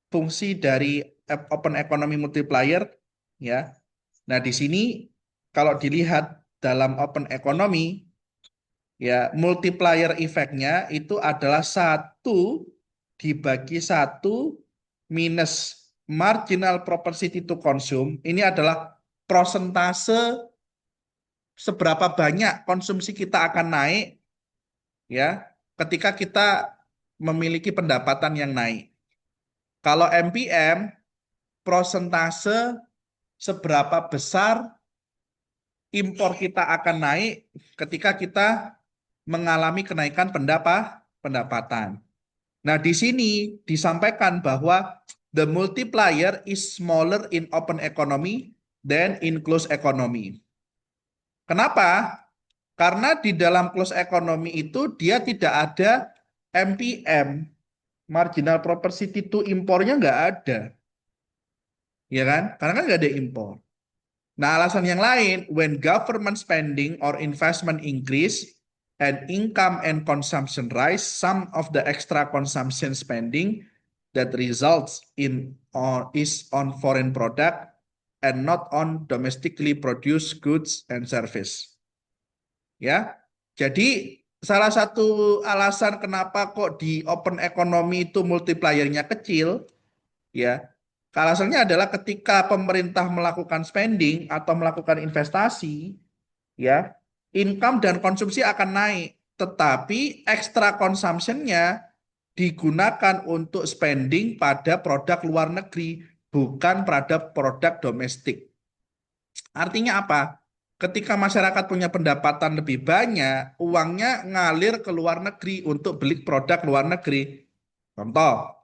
fungsi dari open economy multiplier, ya. Nah, di sini kalau dilihat dalam open economy, ya multiplier efeknya itu adalah 1/1 minus marginal propensity to consume. Ini adalah prosentase seberapa banyak konsumsi kita akan naik ya ketika kita memiliki pendapatan yang naik. Kalau MPM prosentase seberapa besar impor kita akan naik ketika kita mengalami kenaikan pendapatan. Nah, di sini disampaikan bahwa the multiplier is smaller in open economy than in closed economy. Kenapa? Karena di dalam closed economy itu dia tidak ada MPM, marginal propensity to impornya nggak ada. Ya kan? Karena kan nggak ada impor. Nah, alasan yang lain, when government spending or investment increase and income and consumption rise, some of the extra consumption spending that results in or is on foreign product and not on domestically produced goods and service. Ya, jadi salah satu alasan kenapa kok di open economy itu multipliernya kecil, ya, alasannya adalah ketika pemerintah melakukan spending atau melakukan investasi, ya, income dan konsumsi akan naik, tetapi extra consumption-nya digunakan untuk spending pada produk luar negeri, bukan pada produk domestik. Artinya apa? Ketika masyarakat punya pendapatan lebih banyak, uangnya ngalir ke luar negeri untuk beli produk luar negeri. Contoh,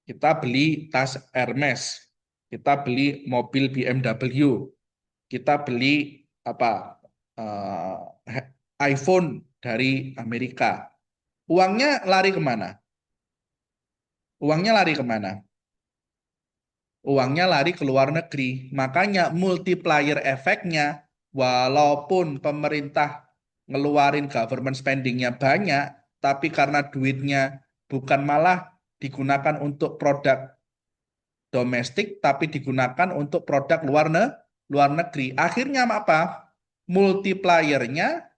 kita beli tas Hermes, kita beli mobil BMW, kita beli apa iPhone dari Amerika. Uangnya lari kemana? Uangnya lari kemana? Uangnya lari ke luar negeri. Makanya multiplier efeknya, walaupun pemerintah ngeluarin government spendingnya banyak, tapi karena duitnya bukan malah digunakan untuk produk domestik, tapi digunakan untuk produk luar negeri. Akhirnya apa? Multipliernya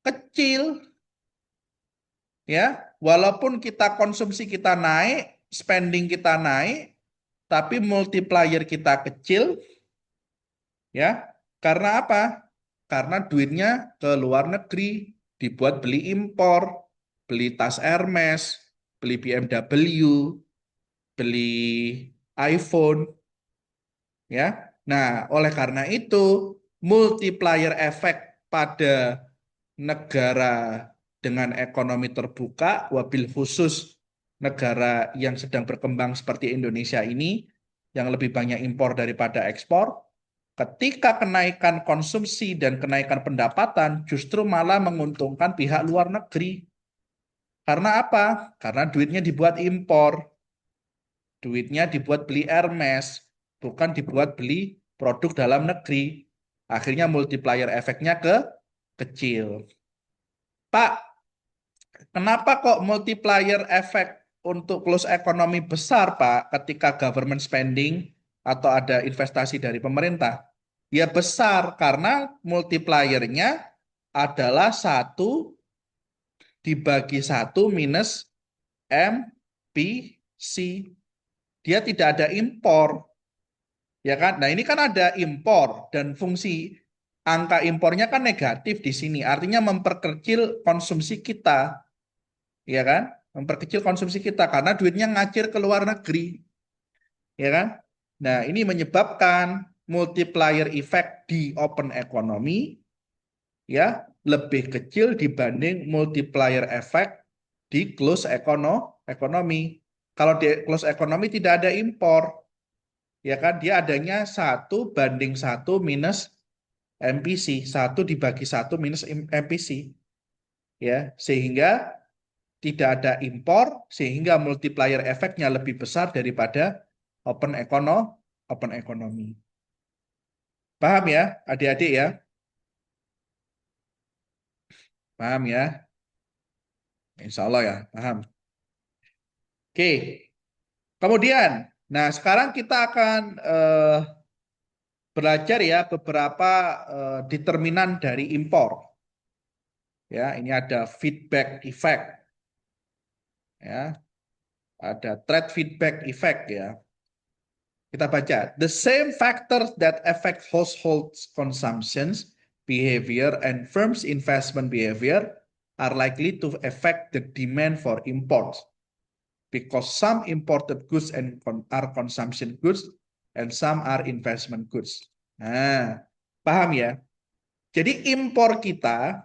kecil. Ya, walaupun kita konsumsi kita naik, spending kita naik, tapi multiplier kita kecil, ya. Karena apa? Karena duitnya ke luar negeri, dibuat beli impor, beli tas Hermes, beli BMW, beli iPhone, ya. Nah, oleh karena itu multiplier efek pada negara dengan ekonomi terbuka, wabil khusus negara yang sedang berkembang seperti Indonesia ini, yang lebih banyak impor daripada ekspor, ketika kenaikan konsumsi dan kenaikan pendapatan justru malah menguntungkan pihak luar negeri. Karena apa? Karena duitnya dibuat impor, duitnya dibuat beli Hermes, bukan dibuat beli produk dalam negeri. Akhirnya multiplier efeknya kecil. Pak, kenapa kok multiplier efek untuk close ekonomi besar, Pak, ketika government spending atau ada investasi dari pemerintah? Ya besar, karena multipliernya adalah 1 dibagi 1 minus MPC. Dia tidak ada impor, ya kan? Nah, ini kan ada impor dan fungsi angka impornya kan negatif di sini. Artinya memperkecil konsumsi kita, ya kan? Memperkecil konsumsi kita karena duitnya ngacir ke luar negeri, ya kan? Nah, ini menyebabkan multiplier effect di open economy ya lebih kecil dibanding multiplier effect di close economy. Kalau di close economy tidak ada impor, ya kan? Dia adanya 1 banding 1 minus MPC, 1 dibagi 1 minus MPC, ya, sehingga tidak ada impor, sehingga multiplier efeknya lebih besar daripada open economy. Paham ya, adik-adik ya? Paham ya? Insya Allah ya, paham. Oke, kemudian, nah sekarang kita akan belajar ya beberapa determinan dari impor. Ya, ini ada feedback effect, ya, ada trade feedback effect ya. Kita baca, the same factors that affect households' consumptions behavior and firms' investment behavior are likely to affect the demand for imports because some imported goods are consumption goods and some are investment goods. Nah, paham ya? Jadi impor kita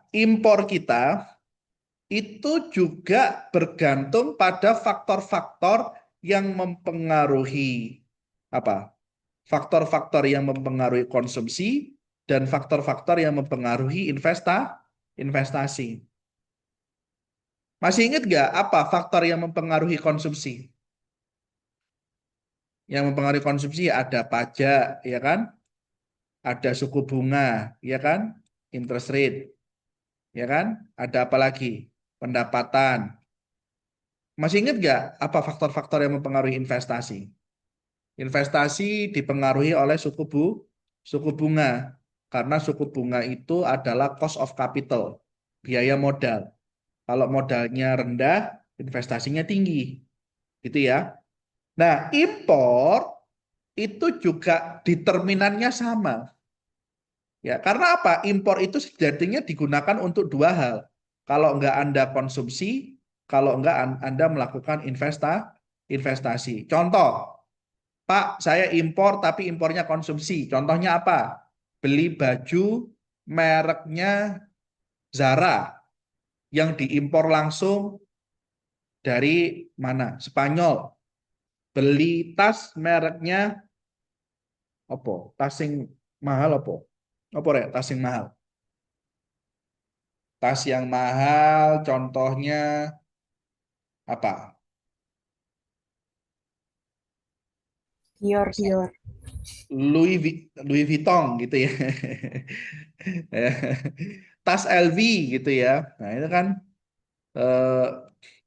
itu juga bergantung pada faktor-faktor yang mempengaruhi apa? Faktor-faktor yang mempengaruhi konsumsi dan faktor-faktor yang mempengaruhi investasi. Masih ingat nggak apa faktor yang mempengaruhi konsumsi? Yang mempengaruhi konsumsi ada pajak, ya kan? Ada suku bunga, ya kan? Interest rate, ya kan? Ada apa lagi? Pendapatan. Masih ingat nggak apa faktor-faktor yang mempengaruhi investasi? Investasi dipengaruhi oleh suku bunga. Karena suku bunga itu adalah cost of capital, biaya modal. Kalau modalnya rendah, investasinya tinggi. Gitu ya. Nah, impor itu juga determinannya sama. Ya, karena apa? Impor itu sejatinya digunakan untuk dua hal. Kalau enggak Anda konsumsi, kalau enggak Anda melakukan investasi. Contoh, Pak, saya impor tapi impornya konsumsi. Contohnya apa? Beli baju mereknya Zara yang diimpor langsung dari mana? Spanyol. Beli tas mereknya apa? Tas yang mahal apa? Apa rek? Tas yang mahal. Tas yang mahal contohnya apa? Dior, Dior. Louis Vuitton gitu ya. Tas LV gitu ya. Nah, itu kan eh,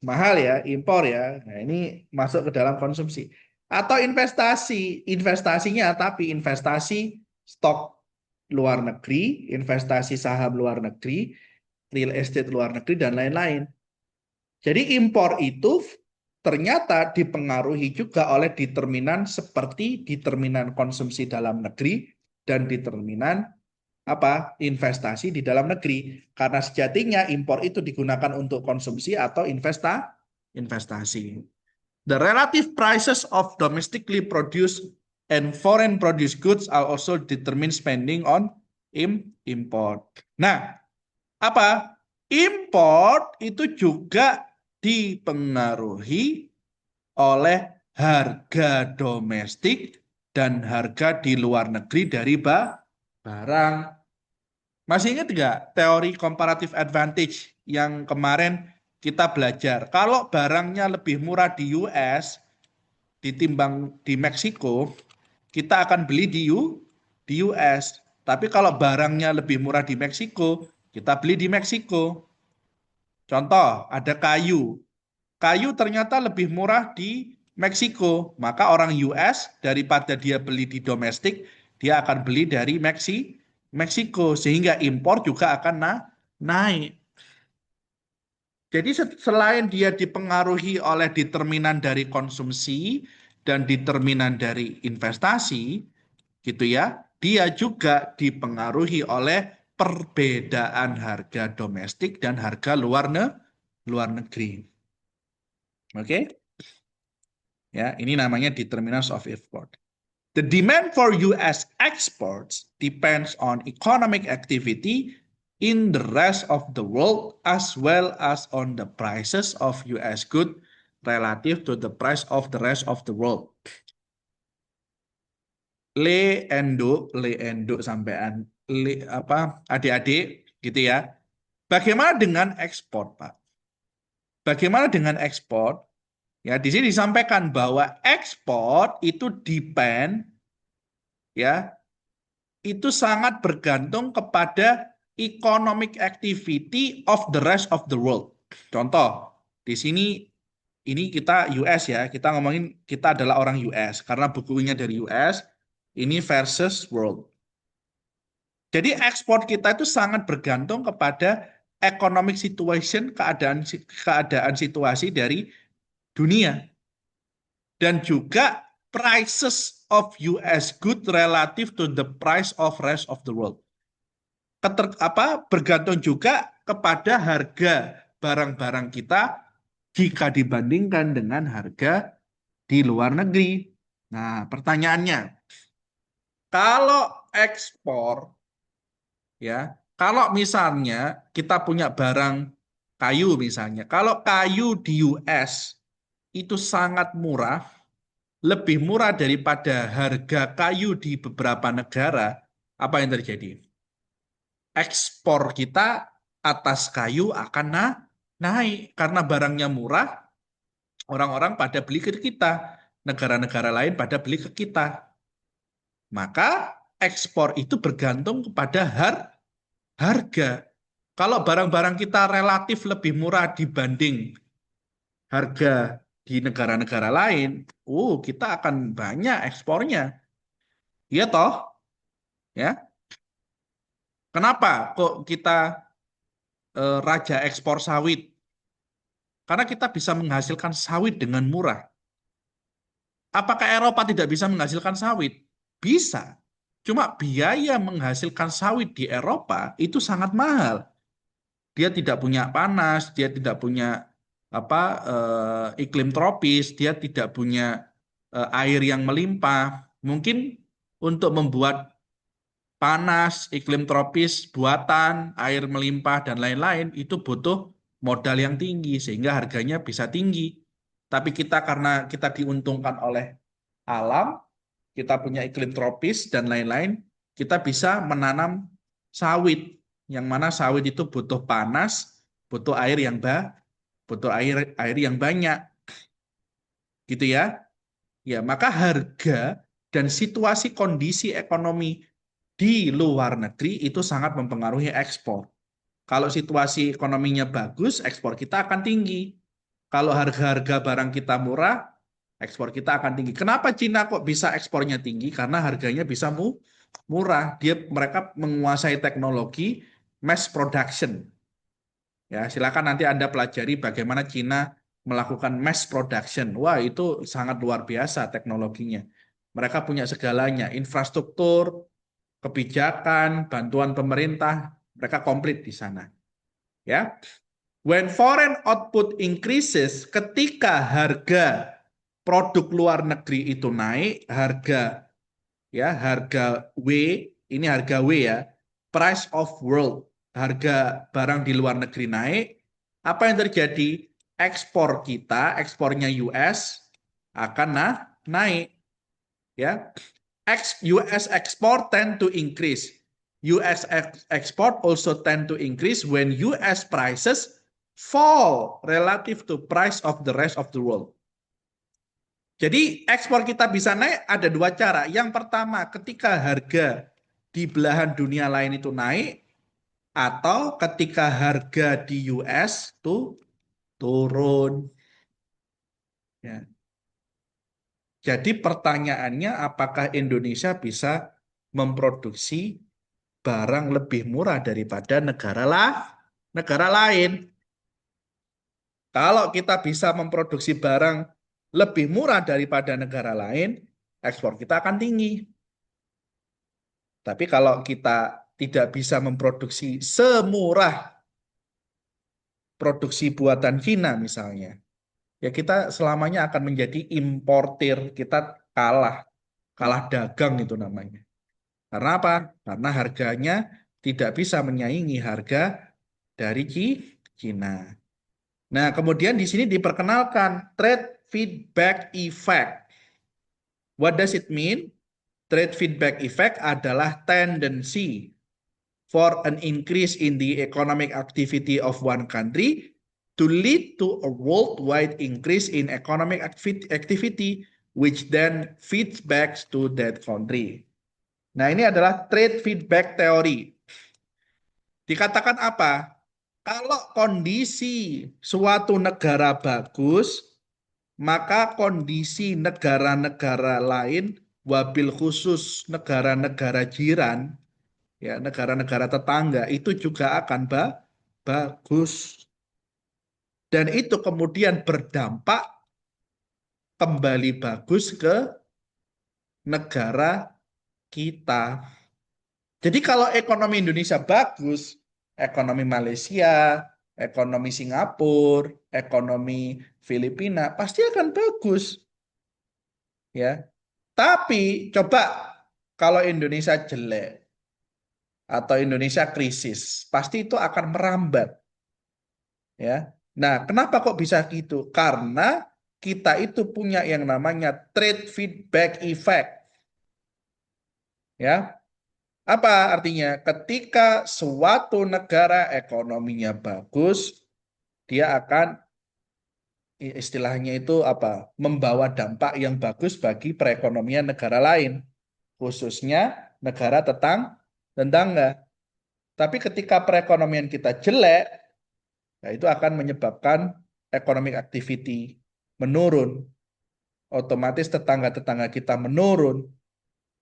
mahal ya, impor ya. Nah, ini masuk ke dalam konsumsi. Atau investasi, investasinya tapi investasi stok luar negeri, investasi saham luar negeri, real estate luar negeri, dan lain-lain. Jadi impor itu ternyata dipengaruhi juga oleh determinan seperti determinan konsumsi dalam negeri dan determinan apa investasi di dalam negeri. Karena sejatinya impor itu digunakan untuk konsumsi atau investasi. The relative prices of domestically produced and foreign produced goods are also determined spending on import. Nah, apa? Import itu juga dipengaruhi oleh harga domestik dan harga di luar negeri dari barang. Masih ingat nggak teori comparative advantage yang kemarin kita belajar? Kalau barangnya lebih murah di US ditimbang di Meksiko, kita akan beli di US. Tapi kalau barangnya lebih murah di Meksiko, kita beli di Meksiko. Contoh, ada kayu. Kayu ternyata lebih murah di Meksiko, maka orang US daripada dia beli di domestik, dia akan beli dari Meksiko, sehingga impor juga akan naik. Jadi selain dia dipengaruhi oleh determinan dari konsumsi dan determinan dari investasi, gitu ya, dia juga dipengaruhi oleh perbedaan harga domestik dan harga luar negeri. Oke? Ya, ini namanya determinants of import. The demand for US exports depends on economic activity in the rest of the world as well as on the prices of US good relative to the price of the rest of the world. Le endo sampean apa adik-adik gitu ya. Bagaimana dengan ekspor, Pak? Bagaimana dengan ekspor? Ya, di sini disampaikan bahwa ekspor itu depend ya, itu sangat bergantung kepada economic activity of the rest of the world. Contoh, di sini ini kita US ya, kita ngomongin kita adalah orang US karena bukunya dari US, ini versus world. Jadi ekspor kita itu sangat bergantung kepada economic situation, keadaan situasi dari dunia. Dan juga prices of US good relative to the price of rest of the world. Bergantung juga kepada harga barang-barang kita jika dibandingkan dengan harga di luar negeri. Nah, pertanyaannya, kalau ekspor ya, kalau misalnya kita punya barang kayu misalnya, kalau kayu di US itu sangat murah, lebih murah daripada harga kayu di beberapa negara, apa yang terjadi? Ekspor kita atas kayu akan naik karena barangnya murah, orang-orang pada beli ke kita, negara-negara lain pada beli ke kita. Maka ekspor itu bergantung kepada harga. Kalau barang-barang kita relatif lebih murah dibanding harga di negara-negara lain, kita akan banyak ekspornya. Iya toh? Ya. Kenapa kok kita raja ekspor sawit? Karena kita bisa menghasilkan sawit dengan murah. Apakah Eropa tidak bisa menghasilkan sawit? Bisa. Cuma biaya menghasilkan sawit di Eropa itu sangat mahal. Dia tidak punya panas, dia tidak punya iklim tropis, dia tidak punya air yang melimpah. Mungkin untuk membuat panas, iklim tropis, buatan, air melimpah, dan lain-lain, itu butuh modal yang tinggi, sehingga harganya bisa tinggi. Tapi kita karena kita diuntungkan oleh alam, kita punya iklim tropis, dan lain-lain, kita bisa menanam sawit, yang mana sawit itu butuh panas, butuh air yang banyak, gitu ya. Ya, maka harga dan situasi kondisi ekonomi di luar negeri itu sangat mempengaruhi ekspor. Kalau situasi ekonominya bagus, ekspor kita akan tinggi. Kalau harga-harga barang kita murah, ekspor kita akan tinggi. Kenapa Cina kok bisa ekspornya tinggi? Karena harganya bisa murah. Mereka menguasai teknologi mass production. Ya, silakan nanti Anda pelajari bagaimana Cina melakukan mass production. Wah, itu sangat luar biasa teknologinya. Mereka punya segalanya, infrastruktur, kebijakan, bantuan pemerintah, mereka komplit di sana. Ya. When foreign output increases, ketika harga produk luar negeri itu naik, harga W, ini harga W ya, price of world, harga barang di luar negeri naik, apa yang terjadi? Ekspor kita, ekspornya US akan naik, ya. US export tend to increase. US export also tend to increase when US prices fall relative to price of the rest of the world. Jadi ekspor kita bisa naik ada dua cara. Yang pertama, ketika harga di belahan dunia lain itu naik, atau ketika harga di US itu turun. Ya. Jadi pertanyaannya, apakah Indonesia bisa memproduksi barang lebih murah daripada negara lain? Kalau kita bisa memproduksi barang lebih murah daripada negara lain, ekspor kita akan tinggi. Tapi kalau kita tidak bisa memproduksi semurah produksi buatan Cina misalnya, ya kita selamanya akan menjadi importir, kita kalah dagang itu namanya. Karena apa? Karena harganya tidak bisa menyaingi harga dari Cina. Nah, kemudian di sini diperkenalkan trade feedback effect. What does it mean? Trade feedback effect adalah tendency for an increase in the economic activity of one country to lead to a worldwide increase in economic activity which then feeds back to that country. Nah, ini adalah trade feedback theory. Dikatakan apa? Kalau kondisi suatu negara bagus, maka kondisi negara-negara lain, wabil khusus negara-negara jiran, ya negara-negara tetangga itu juga akan bagus. Dan itu kemudian berdampak kembali bagus ke negara kita. Jadi kalau ekonomi Indonesia bagus, ekonomi Malaysia, ekonomi Singapura, ekonomi Filipina pasti akan bagus. Ya. Tapi coba kalau Indonesia jelek atau Indonesia krisis, pasti itu akan merambat. Ya. Nah, kenapa kok bisa gitu? Karena kita itu punya yang namanya trade feedback effect. Ya. Apa artinya? Ketika suatu negara ekonominya bagus, dia akan istilahnya itu apa? Membawa dampak yang bagus bagi perekonomian negara lain, khususnya negara tetangga. Tapi ketika perekonomian kita jelek, nah itu akan menyebabkan economic activity menurun, otomatis tetangga-tetangga kita menurun,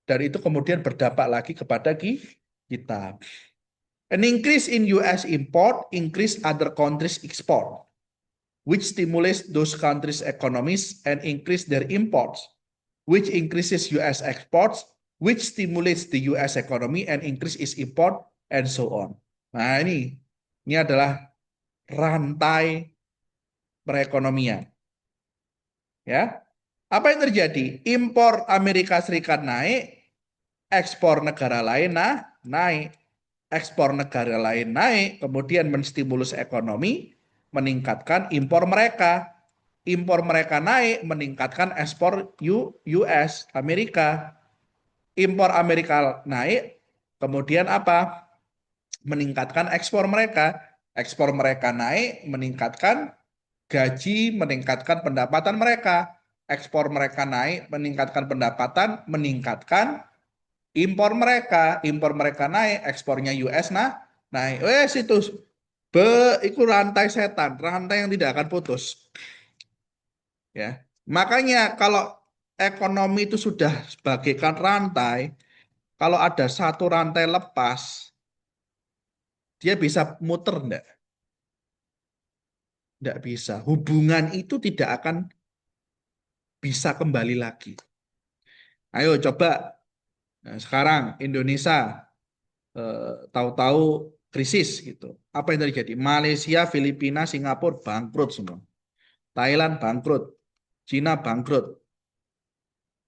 dan itu kemudian berdampak lagi kepada kita. An increase in US import increase other countries export, which stimulates those countries' economies and increase their imports, which increases US exports, which stimulates the US economy and increase its import, and so on. Nah, ini adalah rantai perekonomian. Ya. Apa yang terjadi? Impor Amerika Serikat naik, ekspor negara lain naik. Ekspor negara lain naik, kemudian menstimulus ekonomi, meningkatkan impor mereka. Impor mereka naik, meningkatkan ekspor US, Amerika. Impor Amerika naik, kemudian apa? Meningkatkan ekspor mereka. Ekspor mereka naik, meningkatkan gaji, meningkatkan pendapatan mereka. Ekspor mereka naik, meningkatkan pendapatan, meningkatkan impor mereka naik, ekspornya US naik. Itu itu rantai setan, rantai yang tidak akan putus. Ya, makanya kalau ekonomi itu sudah bagaikan rantai, kalau ada satu rantai lepas, dia bisa muter enggak? Enggak bisa. Hubungan itu tidak akan bisa kembali lagi. Ayo coba. Nah, sekarang Indonesia tahu-tahu krisis gitu. Apa yang terjadi? Malaysia, Filipina, Singapura bangkrut semua. Thailand bangkrut. Cina bangkrut.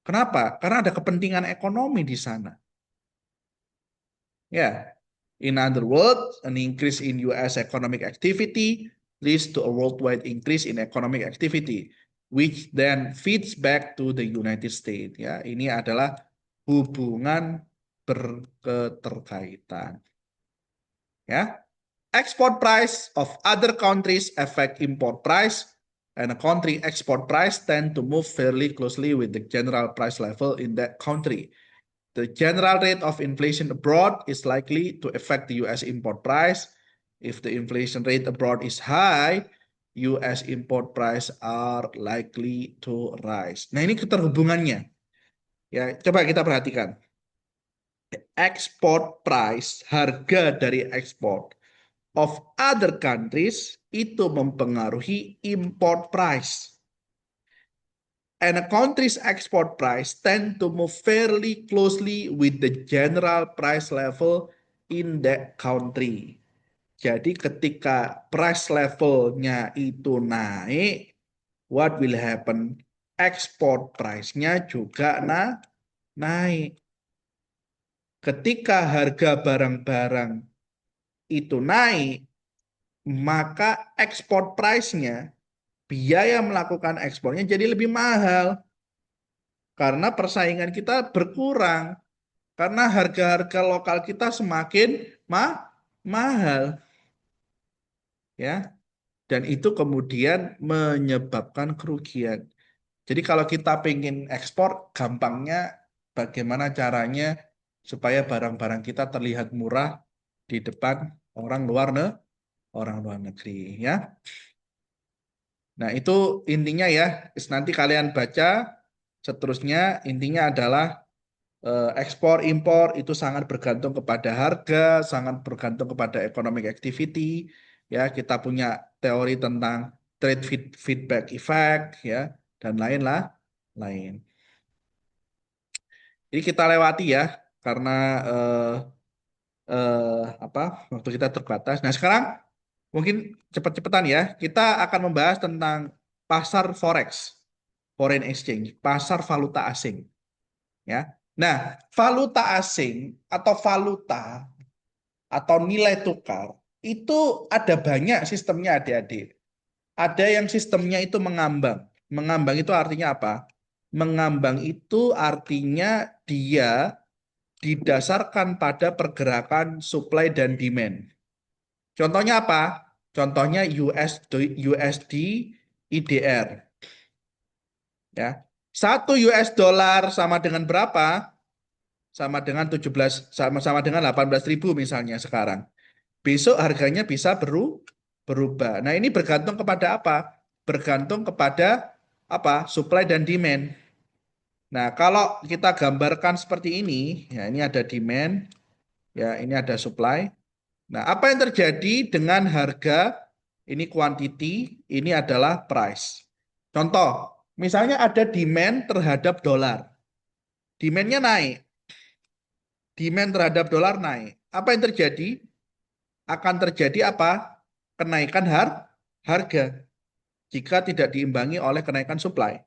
Kenapa? Karena ada kepentingan ekonomi di sana. Ya. In other words, an increase in US economic activity leads to a worldwide increase in economic activity, which then feeds back to the United States. Ya, ini adalah hubungan berketerkaitan. Ya, export price of other countries affect import price, and a country export price tend to move fairly closely with the general price level in that country. The general rate of inflation abroad is likely to affect the US import price. If the inflation rate abroad is high, US import price are likely to rise. Nah, ini keterhubungannya. Ya, coba kita perhatikan. Export price, harga dari ekspor of other countries itu mempengaruhi import price. And a country's export price tend to move fairly closely with the general price level in that country. Jadi ketika price levelnya itu naik, what will happen? Export price-nya juga naik. Ketika harga barang-barang itu naik, maka export price-nya, biaya melakukan ekspornya jadi lebih mahal. Karena persaingan kita berkurang. Karena harga-harga lokal kita semakin mahal. Ya. Dan itu kemudian menyebabkan kerugian. Jadi kalau kita pengen ekspor, gampangnya bagaimana caranya supaya barang-barang kita terlihat murah di depan orang luar negeri, ya. Nah, itu intinya ya. Nanti kalian baca seterusnya, intinya adalah ekspor impor itu sangat bergantung kepada harga, sangat bergantung kepada economic activity. Ya, kita punya teori tentang trade feedback effect, ya, dan lain. Jadi kita lewati ya, karena waktu kita terbatas. Nah, sekarang mungkin cepat-cepatan ya, kita akan membahas tentang pasar forex, foreign exchange, pasar valuta asing. Ya. Nah, valuta asing atau valuta atau nilai tukar itu ada banyak sistemnya, adik-adik. Ada yang sistemnya itu mengambang. Mengambang itu artinya apa? Mengambang itu artinya dia didasarkan pada pergerakan supply dan demand. Contohnya apa? Contohnya USD IDR. Ya. 1 US dollar sama dengan berapa? Sama dengan 18.000 misalnya sekarang. Besok harganya bisa berubah. Nah, ini bergantung kepada apa? bergantung kepada apa? Supply dan demand. Nah, kalau kita gambarkan seperti ini, ya ini ada demand, ya ini ada supply. Nah, apa yang terjadi dengan harga? Ini quantity, ini adalah price. Contoh, misalnya ada demand terhadap dolar. Demand-nya naik. Demand terhadap dolar naik. Apa yang terjadi? Akan terjadi apa? Kenaikan harga jika tidak diimbangi oleh kenaikan supply.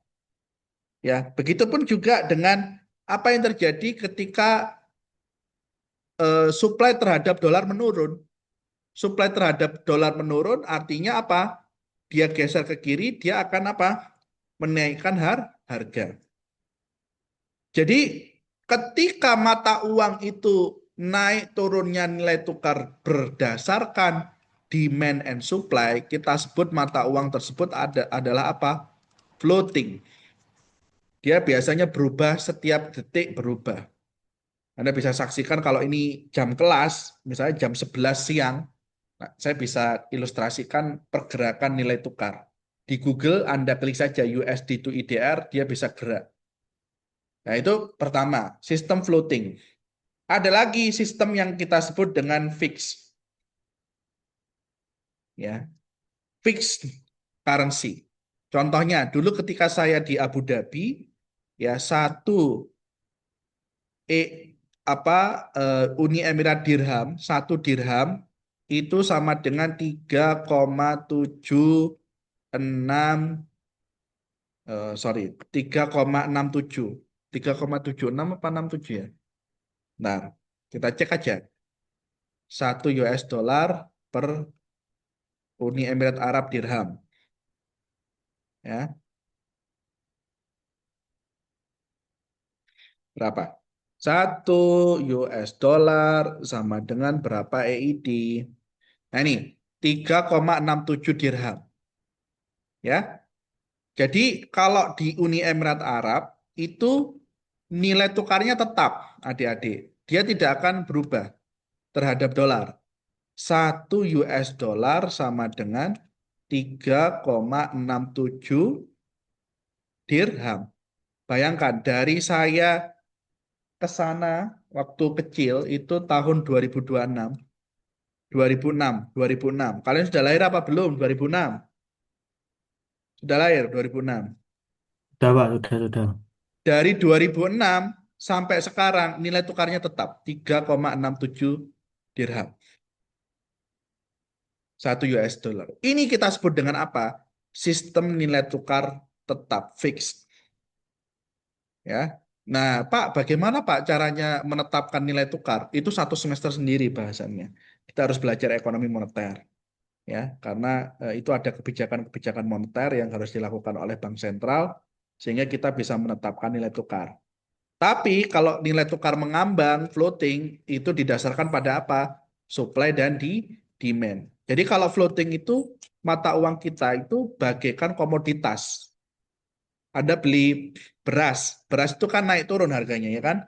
Ya, begitupun juga dengan apa yang terjadi ketika supply terhadap dolar menurun. Supply terhadap dolar menurun artinya apa? Dia geser ke kiri, dia akan apa? Menaikkan harga. Jadi ketika mata uang itu naik turunnya nilai tukar berdasarkan demand and supply, kita sebut mata uang tersebut adalah apa? Floating. Dia biasanya berubah setiap detik berubah. Anda bisa saksikan kalau ini jam kelas, misalnya jam 11 siang, nah, saya bisa ilustrasikan pergerakan nilai tukar. Di Google Anda klik saja USD to IDR, dia bisa gerak. Nah, itu pertama, sistem floating. Ada lagi sistem yang kita sebut dengan fixed. Ya, fixed currency. Contohnya, dulu ketika saya di Abu Dhabi, ya satu Uni Emirat Dirham, satu dirham itu sama dengan 3,76 sorry 3,67 3,76 apa 67 ya. Nah, kita cek aja 1 US dollar per Uni Emirat Arab Dirham, ya berapa? 1 US dollar sama dengan berapa EID? Nah ini 3,67 dirham, ya. Jadi kalau di Uni Emirat Arab itu nilai tukarnya tetap, adik-adik. Dia tidak akan berubah terhadap dolar. 1 US dollar sama dengan 3,67 dirham. Bayangkan dari saya ke sana waktu kecil itu tahun 2026, 2006, 2006. Kalian sudah lahir apa belum? 2006. Sudah lahir 2006. Sudah, Pak, sudah. Dari 2006 sampai sekarang nilai tukarnya tetap 3,67 dirham. 1 US dollar. Ini kita sebut dengan apa? Sistem nilai tukar tetap fixed. Ya. Nah, Pak, bagaimana Pak caranya menetapkan nilai tukar? Itu satu semester sendiri bahasannya. Kita harus belajar ekonomi moneter. Ya, karena itu ada kebijakan-kebijakan moneter yang harus dilakukan oleh bank sentral sehingga kita bisa menetapkan nilai tukar. Tapi kalau nilai tukar mengambang, floating, itu didasarkan pada apa? Supply dan demand. Jadi kalau floating itu mata uang kita itu bagaikan komoditas. Anda beli beras itu kan naik turun harganya ya kan?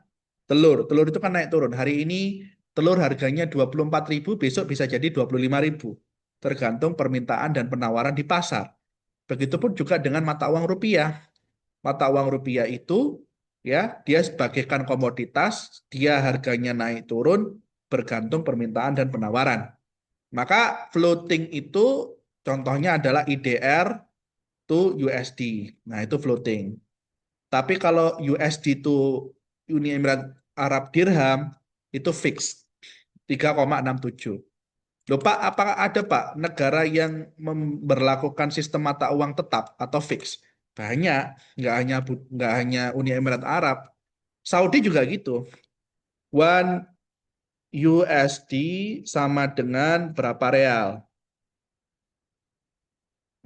Telur itu kan naik turun. Hari ini telur harganya 24.000, besok bisa jadi 25.000. Tergantung permintaan dan penawaran di pasar. Begitupun juga dengan mata uang rupiah. Mata uang rupiah itu ya dia sebagaikan komoditas, dia harganya naik turun bergantung permintaan dan penawaran. Maka floating itu contohnya adalah IDR to USD. Nah, itu floating. Tapi kalau USD to Uni Emirat Arab Dirham itu fix 3,67. Loh Pak, apakah ada Pak negara yang memberlakukan sistem mata uang tetap atau fix? Banyak, nggak hanya Uni Emirat Arab. Saudi juga gitu. One USD sama dengan berapa real?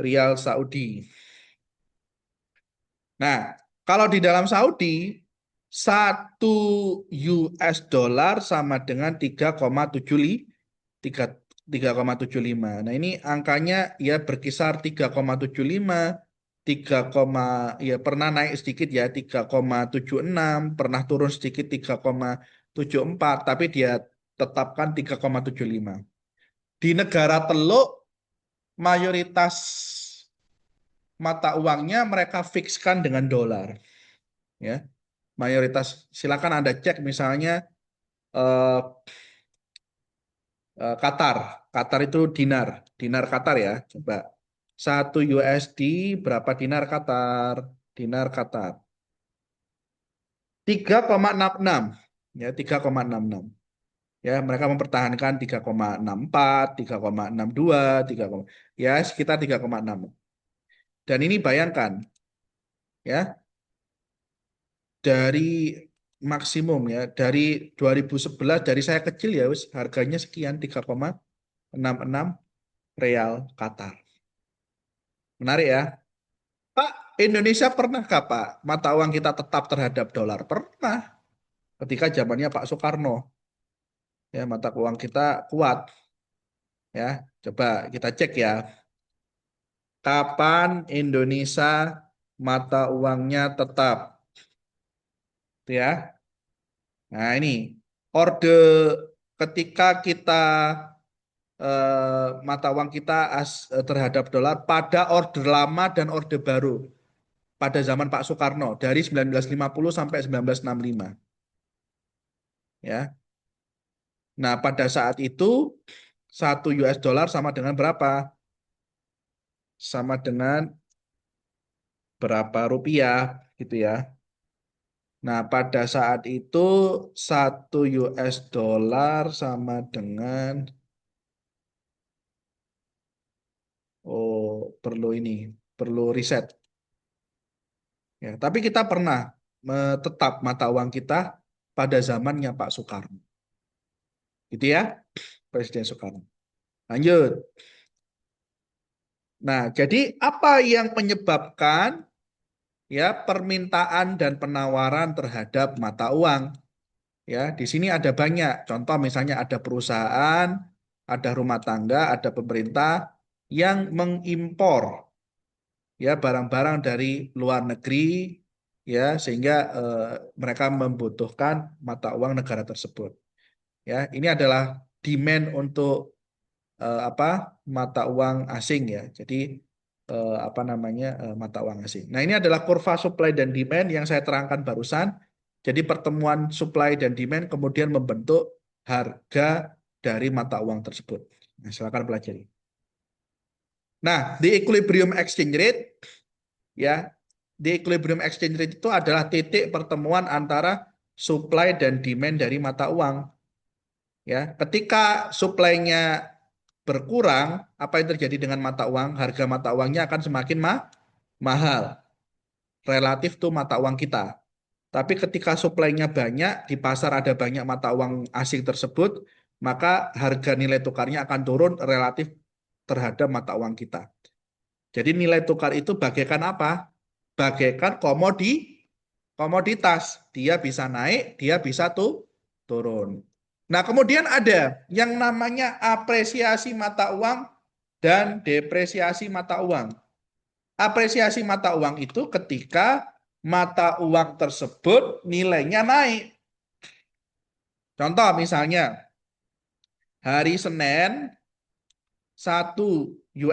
Rial Saudi. Nah, kalau di dalam Saudi, 1 US dollar sama dengan 3,75. Nah, ini angkanya ya berkisar 3,75, 3, ya pernah naik sedikit ya 3,76, pernah turun sedikit 3,74, tapi dia tetapkan 3,75. Di negara Teluk mayoritas mata uangnya mereka fikskan dengan dolar. Ya, mayoritas silakan Anda cek misalnya eh, Qatar. Qatar itu dinar, dinar Qatar ya. Coba 1 USD berapa dinar Qatar? Dinar Qatar 3,66 ya 3,66 ya mereka mempertahankan 3,64 3,62 ya sekitar 3,6 dan ini bayangkan ya dari maksimum ya dari 2011 dari saya kecil ya wis harganya sekian 3,66 real Qatar. Menarik ya. Pak, Indonesia pernahkah Pak mata uang kita tetap terhadap dolar? Pernah. Ketika zamannya Pak Soekarno ya mata uang kita kuat ya. Coba kita cek ya. Kapan Indonesia mata uangnya tetap? Itu ya. Nah, ini orde ketika kita mata uang kita terhadap dolar pada orde lama dan orde baru pada zaman Pak Soekarno dari 1950 sampai 1965 ya. Nah, pada saat itu 1 US dollar sama dengan berapa? Sama dengan berapa rupiah gitu ya. Nah, pada saat itu 1 US dollar sama dengan perlu ini, perlu riset. Ya, tapi kita pernah tetap mata uang kita pada zamannya Pak Soekarno. Gitu ya, Presiden Soekarno. Lanjut. Nah, jadi apa yang menyebabkan ya permintaan dan penawaran terhadap mata uang? Ya, di sini ada banyak. Contoh misalnya ada perusahaan, ada rumah tangga, ada pemerintah yang mengimpor ya barang-barang dari luar negeri ya sehingga mereka membutuhkan mata uang negara tersebut. Ya, ini adalah demand untuk apa mata uang asing ya. Jadi apa namanya mata uang asing. Nah, ini adalah kurva supply dan demand yang saya terangkan barusan. Jadi pertemuan supply dan demand kemudian membentuk harga dari mata uang tersebut. Nah, silakan pelajari. Nah, di equilibrium exchange rate ya, di equilibrium exchange rate itu adalah titik pertemuan antara supply dan demand dari mata uang. Ya, ketika supply-nya berkurang, apa yang terjadi dengan mata uang? Harga mata uangnya akan semakin mahal relatif tuh mata uang kita. Tapi ketika supply-nya banyak, di pasar ada banyak mata uang asing tersebut, maka harga nilai tukarnya akan turun relatif terhadap mata uang kita. Jadi nilai tukar itu bagaikan apa? Bagaikan komoditas. Dia bisa naik, dia bisa tuh turun. Nah, kemudian ada yang namanya apresiasi mata uang dan depresiasi mata uang. Apresiasi mata uang itu ketika mata uang tersebut nilainya naik. Contoh misalnya, hari Senin 1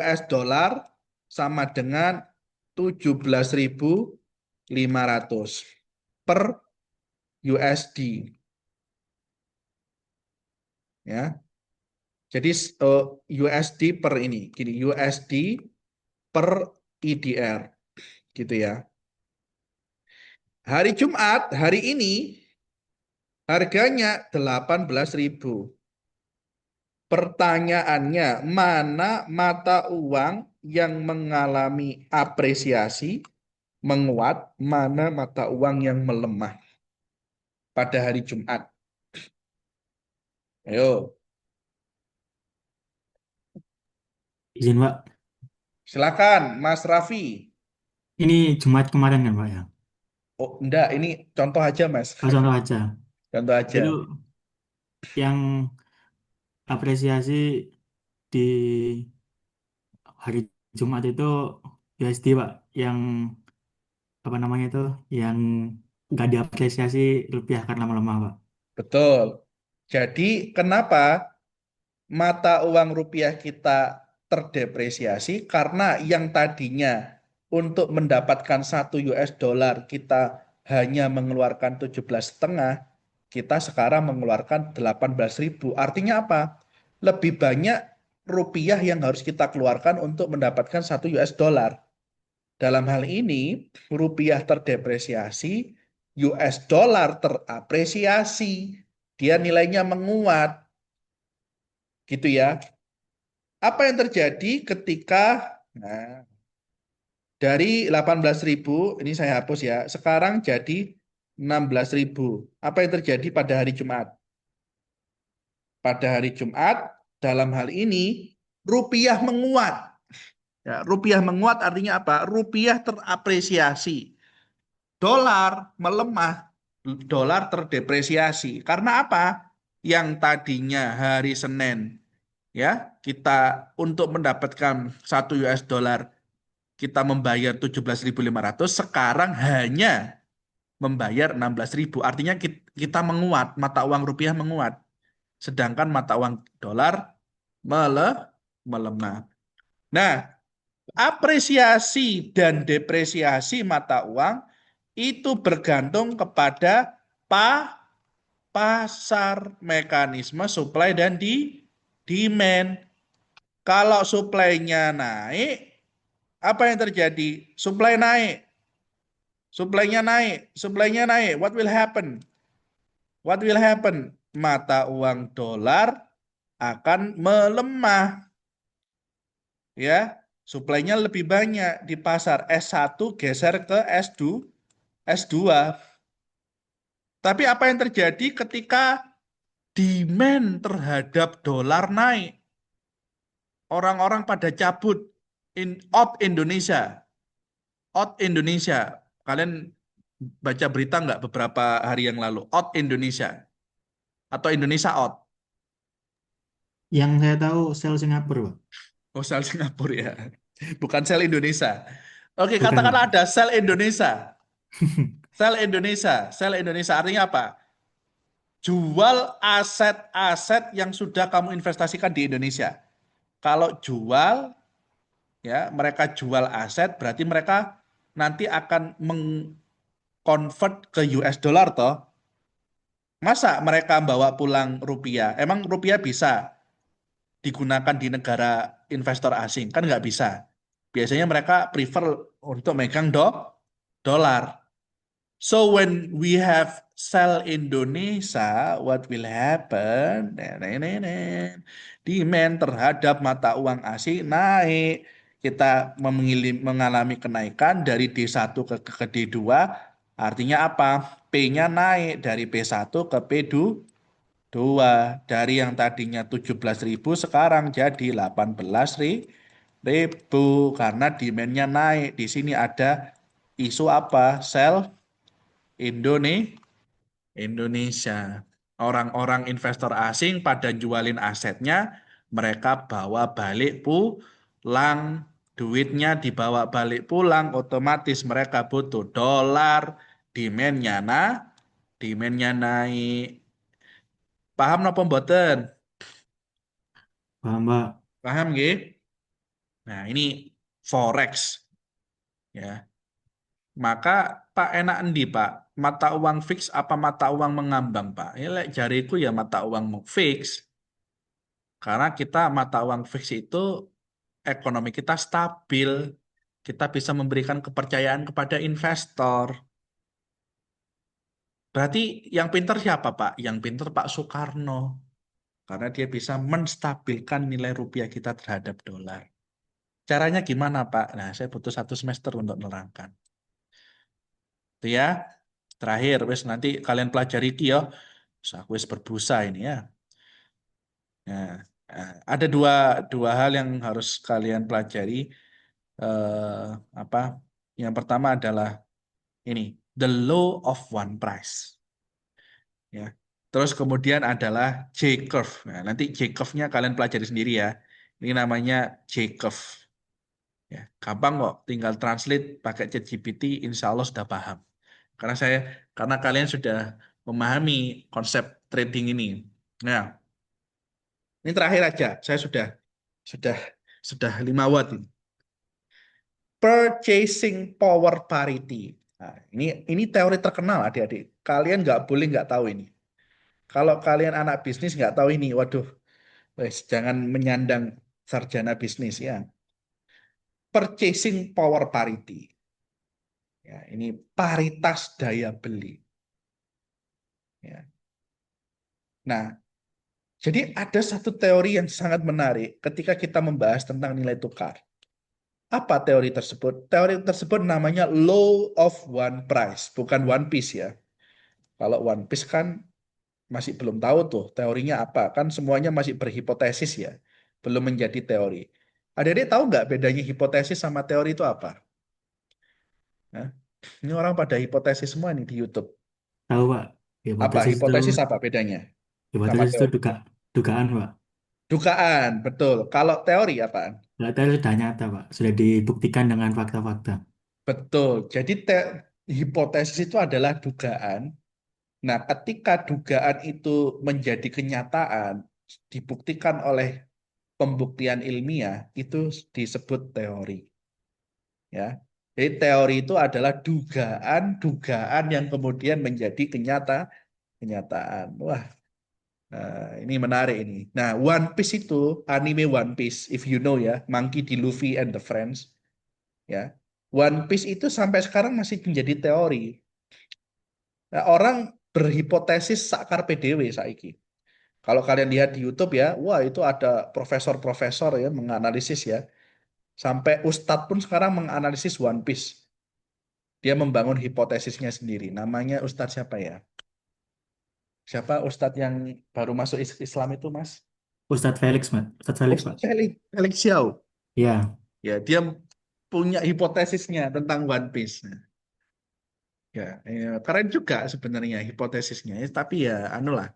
US dollar sama dengan 17.500 per USD. Ya, jadi USD per ini, gini USD per IDR, gitu ya. Hari Jumat, hari ini harganya 18.000. Pertanyaannya, mana mata uang yang mengalami apresiasi, menguat, mana mata uang yang melemah pada hari Jumat? Ayo, Izin Pak, silakan Mas Raffi. ini Jumat kemarin kan Pak ya? Oh, enggak, ini contoh aja, Mas. Oh, contoh aja. Contoh aja. Itu yang apresiasi di hari Jumat itu USD Pak, yang apa namanya itu, yang nggak diapresiasi rupiah karena melemah Pak. Betul. Jadi, kenapa mata uang rupiah kita terdepresiasi? Karena yang tadinya untuk mendapatkan 1 US dollar kita hanya mengeluarkan 17,5, kita sekarang mengeluarkan 18.000. Artinya apa? Lebih banyak rupiah yang harus kita keluarkan untuk mendapatkan 1 US dollar. Dalam hal ini, rupiah terdepresiasi, US dollar terapresiasi. Dia nilainya menguat. Gitu ya. Apa yang terjadi ketika dari 18.000, ini saya hapus ya, sekarang jadi 16.000. Apa yang terjadi pada hari Jumat? Pada hari Jumat, dalam hal ini, rupiah menguat. Ya, rupiah menguat artinya apa? Rupiah terapresiasi. Dolar melemah, dolar terdepresiasi. Karena apa? Yang tadinya hari Senin, ya, kita untuk mendapatkan 1 US dollar kita membayar 17.500, sekarang hanya membayar 16.000. Artinya kita menguat, mata uang rupiah menguat. Sedangkan mata uang dolar melemah. Nah, apresiasi dan depresiasi mata uang itu bergantung kepada pasar, mekanisme supply dan demand. Kalau supply-nya naik, apa yang terjadi? Supply naik. Supply-nya naik, supply-nya naik. What will happen? What will happen? Mata uang dolar akan melemah. Ya, supply-nya lebih banyak di pasar. S1 geser ke S2. Tapi apa yang terjadi ketika demand terhadap dolar naik? Orang-orang pada cabut out Indonesia. Out Indonesia. Kalian baca berita nggak beberapa hari yang lalu? Out Indonesia. Atau Indonesia out? Yang saya tahu sel Singapura, Pak. Oh, sel Singapura ya. Bukan sel Indonesia. Oke, Bukan, Pak. katakanlah ada sel Indonesia. Sel Indonesia. Sel Indonesia artinya apa? Jual aset-aset yang sudah kamu investasikan di Indonesia. Kalau jual, ya, mereka jual aset, berarti mereka nanti akan mengkonvert ke US dollar toh. Masa mereka bawa pulang rupiah? Emang rupiah bisa digunakan di negara investor asing? Kan nggak bisa. Biasanya mereka prefer untuk megang dolar. So when we have sell Indonesia, what will happen? Demand terhadap mata uang asing naik. Kita mengalami kenaikan dari D1 ke D2. Artinya apa? P-nya naik dari P1 ke P2. Dari yang tadinya 17.000 sekarang jadi 18.000 karena demand-nya naik. Di sini ada isu apa? Sell Indonesia. Orang-orang investor asing pada jualin asetnya, mereka bawa balik pulang. Duitnya dibawa balik pulang, otomatis mereka butuh dolar, demand-nya naik. Paham napa mboten? Paham, Pak. Paham nggih? Nah, ini forex ya. Maka Pak enak endi Pak? Mata uang fix apa mata uang mengambang Pak? Ya lek jariku ya mata uang fix. Karena kita mata uang fix itu ekonomi kita stabil. Kita bisa memberikan kepercayaan kepada investor. Berarti yang pinter siapa Pak? Yang pinter Pak Soekarno. Karena dia bisa menstabilkan nilai rupiah kita terhadap dolar. Caranya gimana Pak? Nah, saya butuh 1 semester untuk menerangkan. Itu ya. Terakhir, wes nanti kalian pelajari iki ya. Terus aku wes berbusa ini ya. Nah, ada dua hal yang harus kalian pelajari. Eh, apa? Yang pertama adalah ini, the law of one price. Ya. Terus kemudian adalah J-curve. Nah, nanti J-curve-nya kalian pelajari sendiri ya. Ini namanya J-curve. Ya, gampang kok, tinggal translate pakai ChatGPT, insya Allah sudah paham. Karena karena kalian sudah memahami konsep trading ini. Nah, ini terakhir aja, saya sudah sudah 5 watt ini. Purchasing power parity. Nah, ini teori terkenal adik-adik. Kalian nggak boleh nggak tahu ini. Kalau kalian anak bisnis nggak tahu ini, waduh, wes, jangan menyandang sarjana bisnis ya. Purchasing power parity. Ya, ini paritas daya beli. Ya. Nah, jadi ada satu teori yang sangat menarik ketika kita membahas tentang nilai tukar. Apa teori tersebut? Teori tersebut namanya law of one price, bukan one piece ya. Kalau one piece kan masih belum tahu tuh teorinya apa, kan semuanya masih berhipotesis ya, belum menjadi teori. Adik-adik tahu nggak bedanya hipotesis sama teori itu apa? Hah? Ini orang pada hipotesis semua nih di YouTube. Tahu Pak, Apa hipotesis apa bedanya sama hipotesis itu teori? dugaan Pak. Dugaan, betul. Kalau teori apaan? Nggak tahu sudah nyata Pak, sudah dibuktikan dengan fakta-fakta. Betul. Jadi hipotesis itu adalah dugaan. Nah, ketika dugaan itu menjadi kenyataan, dibuktikan oleh pembuktian ilmiah, itu disebut teori. Ya, jadi teori itu adalah dugaan-dugaan yang kemudian menjadi kenyataan. Wah, ini menarik ini. Nah, One Piece itu anime One Piece, if you know ya, Monkey D. Luffy and the Friends. Ya, One Piece itu sampai sekarang masih menjadi teori. Nah, orang berhipotesis sakar PDW saiki. Kalau kalian lihat di YouTube ya, wah itu ada profesor-profesor ya menganalisis ya. Sampai Ustadz pun sekarang menganalisis One Piece. Dia membangun hipotesisnya sendiri. Namanya Ustadz siapa ya? Siapa Ustadz yang baru masuk Islam itu, Mas? Ustadz Felix Pak, Ustadz Felix Pak. Ustadz Felix Xiao. Ya, Ya, dia punya hipotesisnya tentang One Piece. Ya, keren juga sebenarnya hipotesisnya. Tapi ya, anu lah.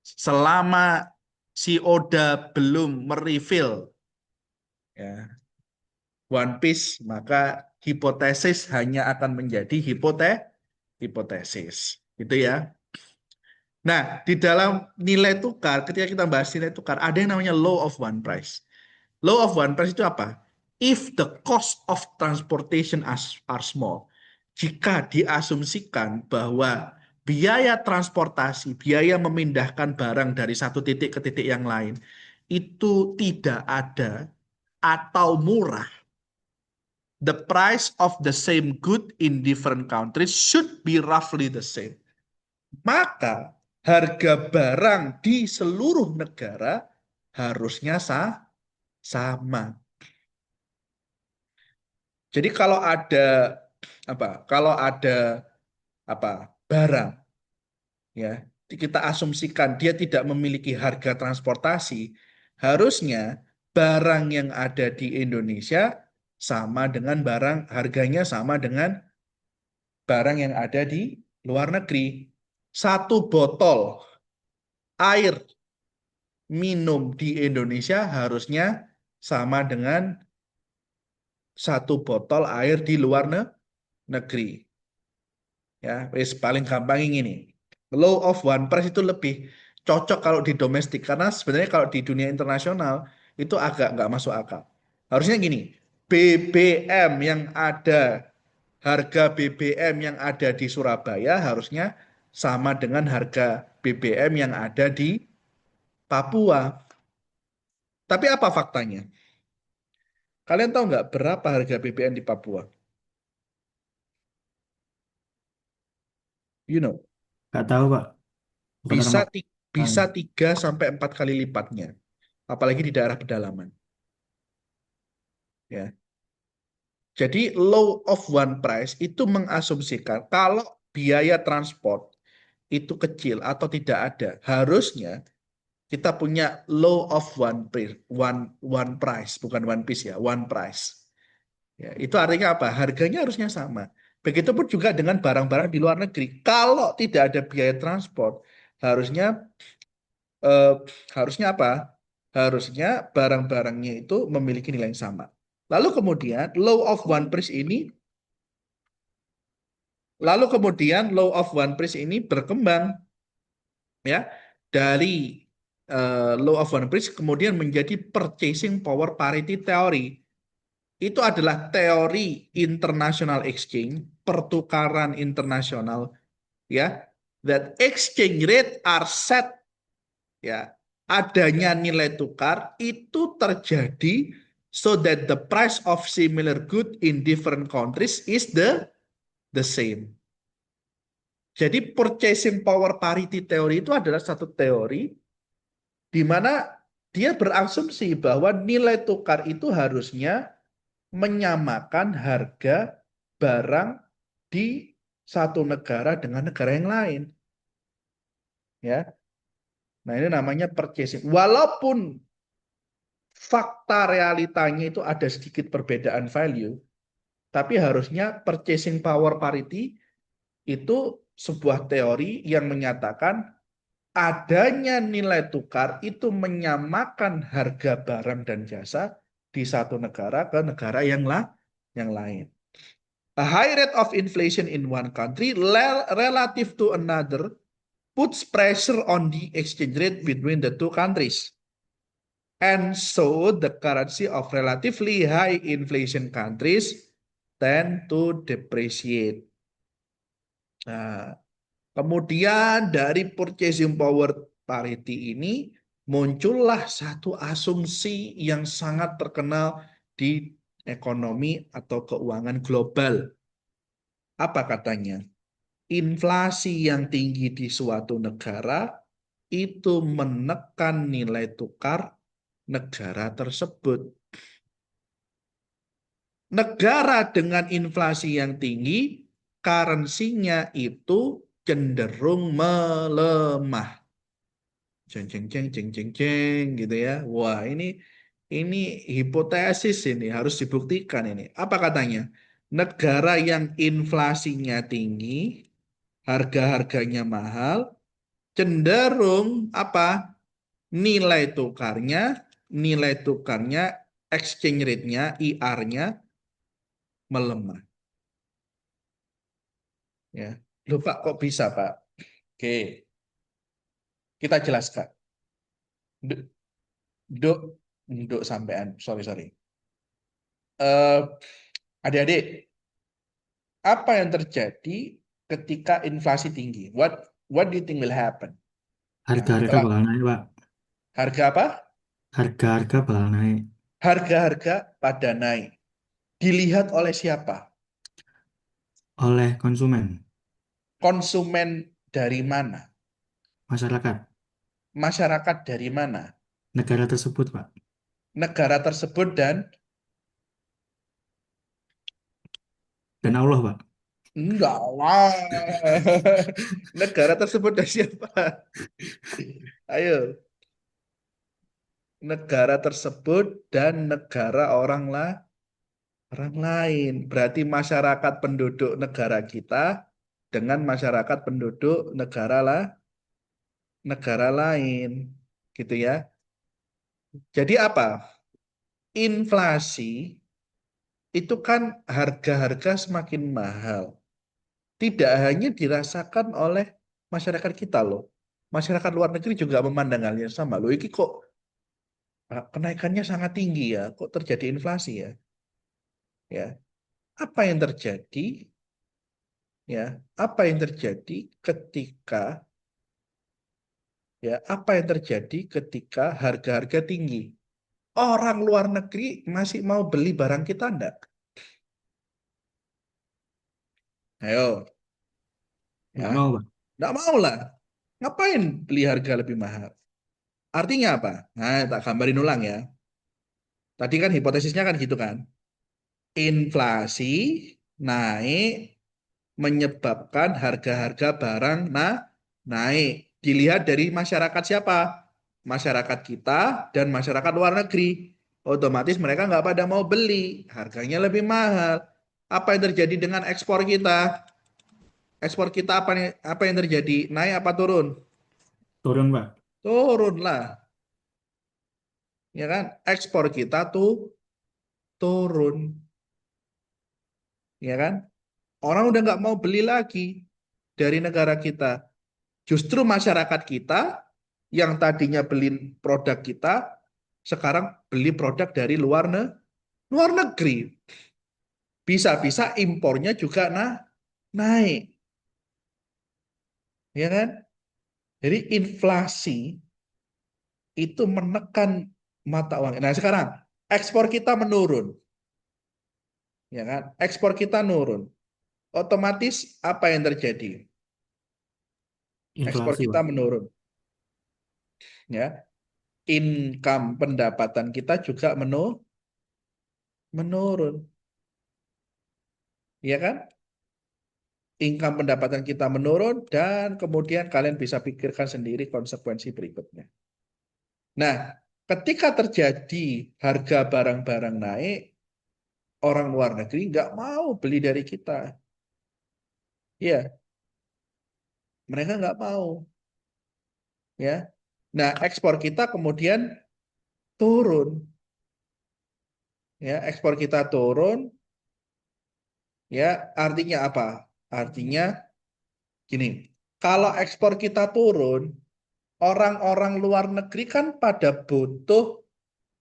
Selama si Oda belum mereveal ya One Piece, maka hipotesis hanya akan menjadi hipotesis. Gitu ya. Nah, di dalam nilai tukar, ketika kita bahas nilai tukar, ada yang namanya law of one price. Law of one price itu apa? If the cost of transportation are small, jika diasumsikan bahwa biaya transportasi, biaya memindahkan barang dari satu titik ke titik yang lain, itu tidak ada atau murah, the price of the same good in different countries should be roughly the same. Maka harga barang di seluruh negara harusnya sama. Jadi kalau ada apa? Kalau ada apa? Barang ya, kita asumsikan dia tidak memiliki harga transportasi, harusnya barang yang ada di Indonesia sama dengan harganya sama dengan barang yang ada di luar negeri. Satu botol air minum di Indonesia harusnya sama dengan satu botol air di luar negeri. Ya, wis paling gampang ini. Law of one price itu lebih cocok kalau di domestik karena sebenarnya kalau di dunia internasional itu agak nggak masuk akal. Harusnya gini, BBM yang ada harga BBM yang ada di Surabaya harusnya sama dengan harga BBM yang ada di Papua. Tapi apa faktanya? Kalian tahu nggak berapa harga BBM di Papua? You know, nggak tahu Pak. Bukan orang bisa Pak. bisa 3 sampai 4 kali lipatnya. Apalagi di daerah pedalaman. Ya. Jadi law of one price itu mengasumsikan kalau biaya transport itu kecil atau tidak ada, harusnya kita punya law of one price, bukan one piece ya, one price. Ya, itu artinya apa? Harganya harusnya sama. Begitupun juga dengan barang-barang di luar negeri. Kalau tidak ada biaya transport, harusnya eh, harusnya apa? Harusnya barang-barangnya itu memiliki nilai yang sama. Lalu kemudian law of one price ini berkembang ya dari law of one price kemudian menjadi purchasing power parity theory. itu adalah teori international exchange, pertukaran internasional, ya. That exchange rate are set, ya. Adanya nilai tukar itu terjadi so that the price of similar good in different countries is the same. Jadi purchasing power parity teori itu adalah satu teori di mana dia berasumsi bahwa nilai tukar itu harusnya menyamakan harga barang di satu negara dengan negara yang lain. Ya. Nah, ini namanya purchasing. Walaupun fakta realitanya itu ada sedikit perbedaan value, tapi harusnya purchasing power parity itu sebuah teori yang menyatakan adanya nilai tukar itu menyamakan harga barang dan jasa di satu negara ke negara yang lain. A high rate of inflation in one country relative to another puts pressure on the exchange rate between the two countries. And so the currency of relatively high inflation countries tend to depreciate. Nah, kemudian dari purchasing power parity ini muncullah satu asumsi yang sangat terkenal di ekonomi atau keuangan global. Apa katanya? Inflasi yang tinggi di suatu negara itu menekan nilai tukar negara tersebut. Negara dengan inflasi yang tinggi, currency-nya itu cenderung melemah. Jeng jeng jeng jeng jeng jeng gitu ya. Wah, ini hipotesis, ini harus dibuktikan ini. Apa katanya? Negara yang inflasinya tinggi, harga-harganya mahal, cenderung apa? Nilai tukarnya exchange rate-nya, IR-nya melemah. Ya. Loh Pak, kok bisa Pak? Oke, kita jelaskan. Duk sampean, sorry. Adik-adik, apa yang terjadi ketika inflasi tinggi? What do you think will happen? Harga-harga bakal naik, Pak. Harga apa? Harga-harga bakal naik. Harga-harga pada naik. Dilihat oleh siapa? Oleh konsumen, Konsumen dari mana? masyarakat, Masyarakat dari mana? negara tersebut, Pak. Negara tersebut dan Allah, Pak. enggak lah. Negara tersebut dan siapa? Ayo. Negara tersebut dan negara orang lain. Berarti masyarakat penduduk negara kita dengan masyarakat penduduk negara lain. Gitu ya. Jadi apa? Inflasi itu kan harga-harga semakin mahal. Tidak hanya dirasakan oleh masyarakat kita loh. Masyarakat luar negeri juga memandang hal yang sama. Loh, ini kok kenaikannya sangat tinggi ya? Kok terjadi inflasi ya? Ya. Apa yang terjadi? Ya, apa yang terjadi ketika harga-harga tinggi? Orang luar negeri masih mau beli barang kita enggak? Ayo, Nggak ya. mau, Pak. Enggak mau lah. Ngapain beli harga lebih mahal? Artinya apa? Nah, tak gambarin ulang ya. Tadi kan hipotesisnya kan gitu kan. Inflasi naik menyebabkan harga-harga barang naik. Dilihat dari masyarakat siapa? Masyarakat kita dan masyarakat luar negeri. Otomatis mereka nggak pada mau beli, harganya lebih mahal. Apa yang terjadi dengan ekspor kita? Ekspor kita apa yang terjadi? Naik apa turun? Turun, Pak. Turun lah, ya kan? Ekspor kita tuh turun, ya kan? Orang udah nggak mau beli lagi dari negara kita. Justru masyarakat kita yang tadinya beli produk kita, sekarang beli produk dari luar negeri. Bisa-bisa impornya juga naik, ya kan? Jadi inflasi itu menekan mata uang. Nah, sekarang ekspor kita menurun, ya kan? Ekspor kita nurun. Otomatis apa yang terjadi? Ekspor Inflasi, kita Pak. menurun, ya. Income pendapatan kita juga menurun, ya kan? Income pendapatan kita menurun dan kemudian kalian bisa pikirkan sendiri konsekuensi berikutnya. Nah, ketika terjadi harga barang-barang naik, orang luar negeri nggak mau beli dari kita. Ya, mereka nggak mau. Ya, nah ekspor kita kemudian turun. Ya, ekspor kita turun. Ya, artinya apa? Artinya gini, kalau ekspor kita turun, orang-orang luar negeri kan pada butuh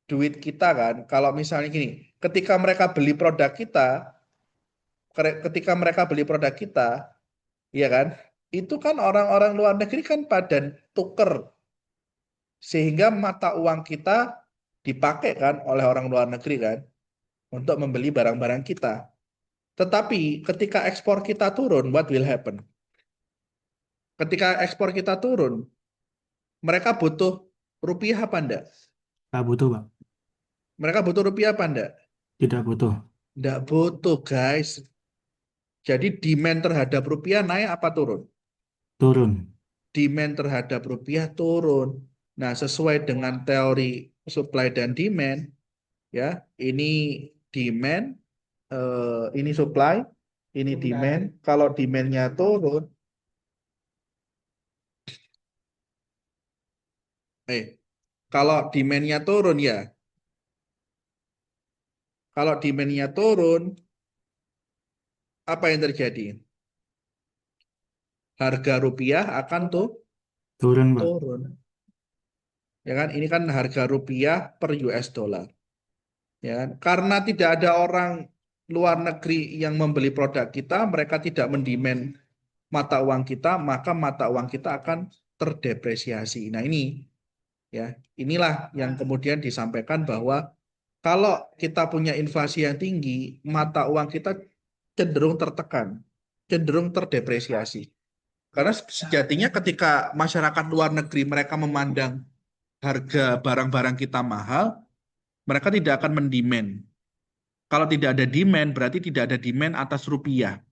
duit kita kan. Kalau misalnya gini, ketika mereka beli produk kita, ketika mereka beli produk kita, ya kan, itu kan orang-orang luar negeri kan pada tuker, sehingga mata uang kita dipakai kan oleh orang luar negeri kan, untuk membeli barang-barang kita. Tetapi ketika ekspor kita turun, what will happen? Ketika ekspor kita turun, mereka butuh rupiah apa enggak? Nggak butuh, Pak. Mereka butuh rupiah apa enggak? Tidak butuh. Enggak butuh, guys. Jadi demand terhadap rupiah naik apa turun? Turun. Demand terhadap rupiah turun. Nah, sesuai dengan teori supply dan demand, ya, ini demand, ini supply, ini demand. Kalau demandnya turun, eh, kalau demandnya turun ya, kalau demandnya turun, apa yang terjadi? Harga rupiah akan tuh Turun, Pak. turun. Ya kan? Ini kan harga rupiah per US dollar. Ya kan? Karena tidak ada orang luar negeri yang membeli produk kita, mereka tidak mendemand mata uang kita, maka mata uang kita akan terdepresiasi. Nah, ini ya, inilah yang kemudian disampaikan bahwa kalau kita punya inflasi yang tinggi, mata uang kita cenderung tertekan, cenderung terdepresiasi. Karena sejatinya ketika masyarakat luar negeri mereka memandang harga barang-barang kita mahal, mereka tidak akan mendemand. Kalau tidak ada demand, berarti tidak ada demand atas rupiah.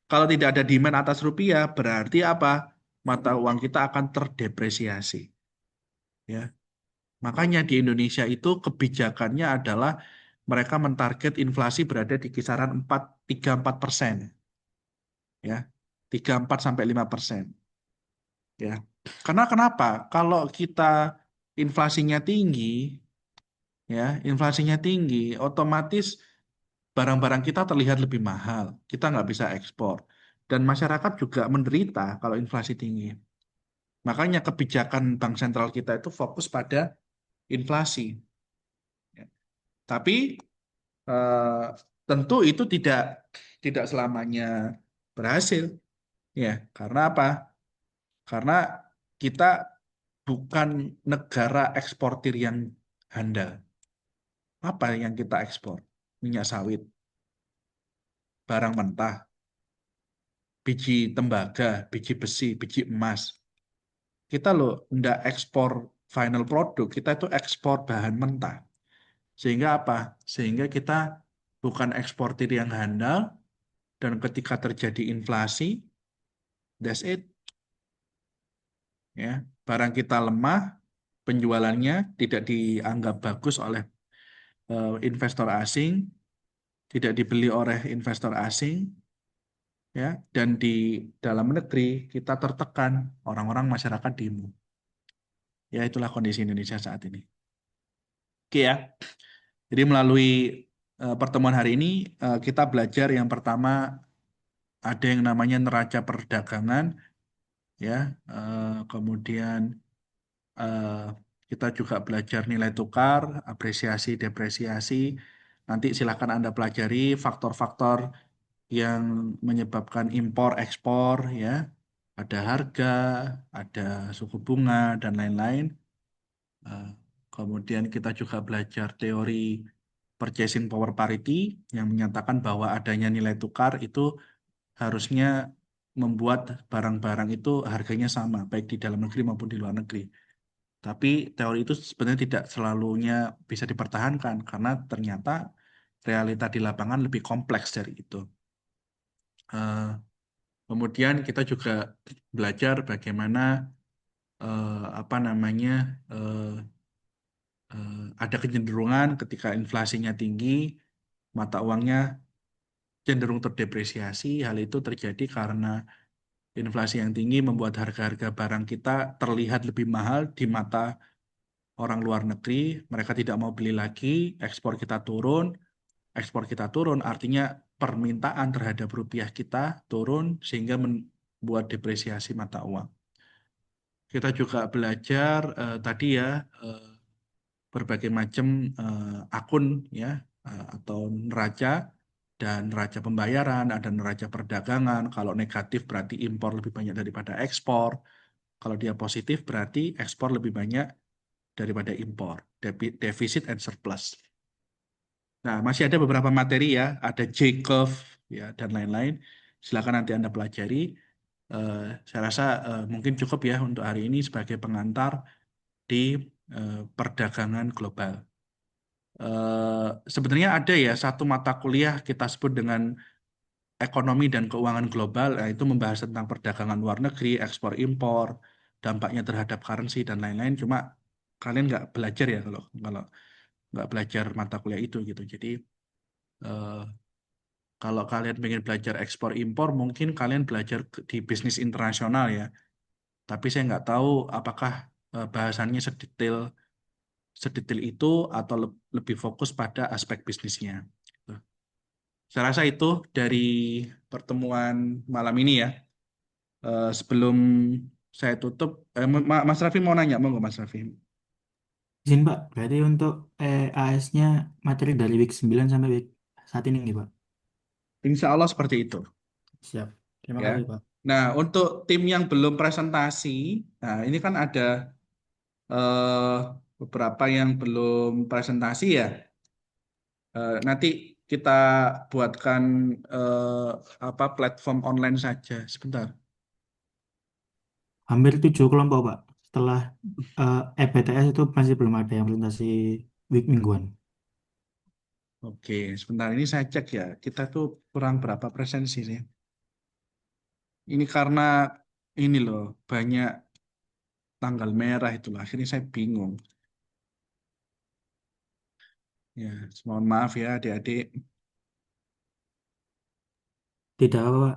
Kalau tidak ada demand atas rupiah, berarti apa? Mata uang kita akan terdepresiasi. Ya, makanya di Indonesia itu kebijakannya adalah mereka mentarget inflasi berada di kisaran 3-4%. Ya, 3-4 sampai 5%. Ya, karena kenapa? Kalau kita inflasinya tinggi, ya, inflasinya tinggi, otomatis barang-barang kita terlihat lebih mahal. Kita nggak bisa ekspor. Dan masyarakat juga menderita kalau inflasi tinggi. Makanya kebijakan bank sentral kita itu fokus pada inflasi. Ya. Tapi eh, tentu itu tidak selamanya berhasil. Ya, karena apa? Karena kita bukan negara eksportir yang handal. Apa yang kita ekspor? Minyak sawit, barang mentah, biji tembaga, biji besi, biji emas. Kita loh ndak ekspor final produk, kita itu ekspor bahan mentah. Sehingga apa? Sehingga kita bukan eksportir yang handal, dan ketika terjadi inflasi, that's it. Ya, barang kita lemah, penjualannya tidak dianggap bagus oleh investor asing, tidak dibeli oleh investor asing, ya, dan di dalam negeri kita tertekan, orang-orang masyarakat demo. Ya, itulah kondisi Indonesia saat ini. Oke ya. Jadi melalui pertemuan hari ini kita belajar yang pertama ada yang namanya neraca perdagangan, ya. Kemudian eh, kita juga belajar nilai tukar, apresiasi, depresiasi. Nanti silakan Anda pelajari faktor-faktor yang menyebabkan impor ekspor ya. Ada harga, ada suku bunga dan lain-lain. Eh, Kemudian kita juga belajar teori purchasing power parity yang menyatakan bahwa adanya nilai tukar itu harusnya membuat barang-barang itu harganya sama, baik di dalam negeri maupun di luar negeri. Tapi teori itu sebenarnya tidak selalunya bisa dipertahankan karena ternyata realita di lapangan lebih kompleks dari itu. Eh, Kemudian kita juga belajar bagaimana apa namanya eh, ada kecenderungan ketika inflasinya tinggi, mata uangnya cenderung terdepresiasi. Hal itu terjadi karena inflasi yang tinggi membuat harga-harga barang kita terlihat lebih mahal di mata orang luar negeri. Mereka tidak mau beli lagi, ekspor kita turun. Ekspor kita turun artinya permintaan terhadap rupiah kita turun sehingga membuat depresiasi mata uang. Kita juga belajar tadi ya eh, berbagai macam akun ya atau neraca dan neraca pembayaran, ada neraca perdagangan. Kalau negatif berarti impor lebih banyak daripada ekspor. Kalau dia positif berarti ekspor lebih banyak daripada impor. Defisit and surplus. Nah, masih ada beberapa materi ya, ada J-curve ya dan lain-lain. Silakan nanti Anda pelajari. Eh, saya rasa mungkin cukup ya untuk hari ini sebagai pengantar di perdagangan global. Sebenarnya ada ya satu mata kuliah kita sebut dengan ekonomi dan keuangan global, itu membahas tentang perdagangan luar negeri, ekspor impor, dampaknya terhadap currency dan lain-lain. Cuma kalian nggak belajar ya kalau kalau nggak belajar mata kuliah itu gitu. Jadi eh, kalau kalian ingin belajar ekspor impor, mungkin kalian belajar di bisnis internasional ya. Tapi saya nggak tahu apakah bahasannya sedetail itu atau lebih fokus pada aspek bisnisnya. Gitu. Saya rasa itu dari pertemuan malam ini ya. Sebelum saya tutup, Mas Raffi mau nanya, mau nggak Mas Raffi? Izin Pak, berarti untuk AS-nya materi dari week 9 sampai week saat ini nih Pak. Insya Allah seperti itu. Siap. Terima Ya. kasih Pak. Nah, untuk tim yang belum presentasi, nah ini kan ada eh, beberapa yang belum presentasi ya. Nanti kita buatkan apa platform online saja. Sebentar. Hampir 7 kelompok Pak. Setelah EBTS itu masih belum ada yang presentasi week mingguan. Oke, sebentar ini saya cek ya. Kita tuh kurang berapa presensi sih? Ini karena ini loh banyak tanggal merah itu lah. Akhirnya saya bingung. Ya, mohon maaf ya adik-adik. Tidak apa Pak.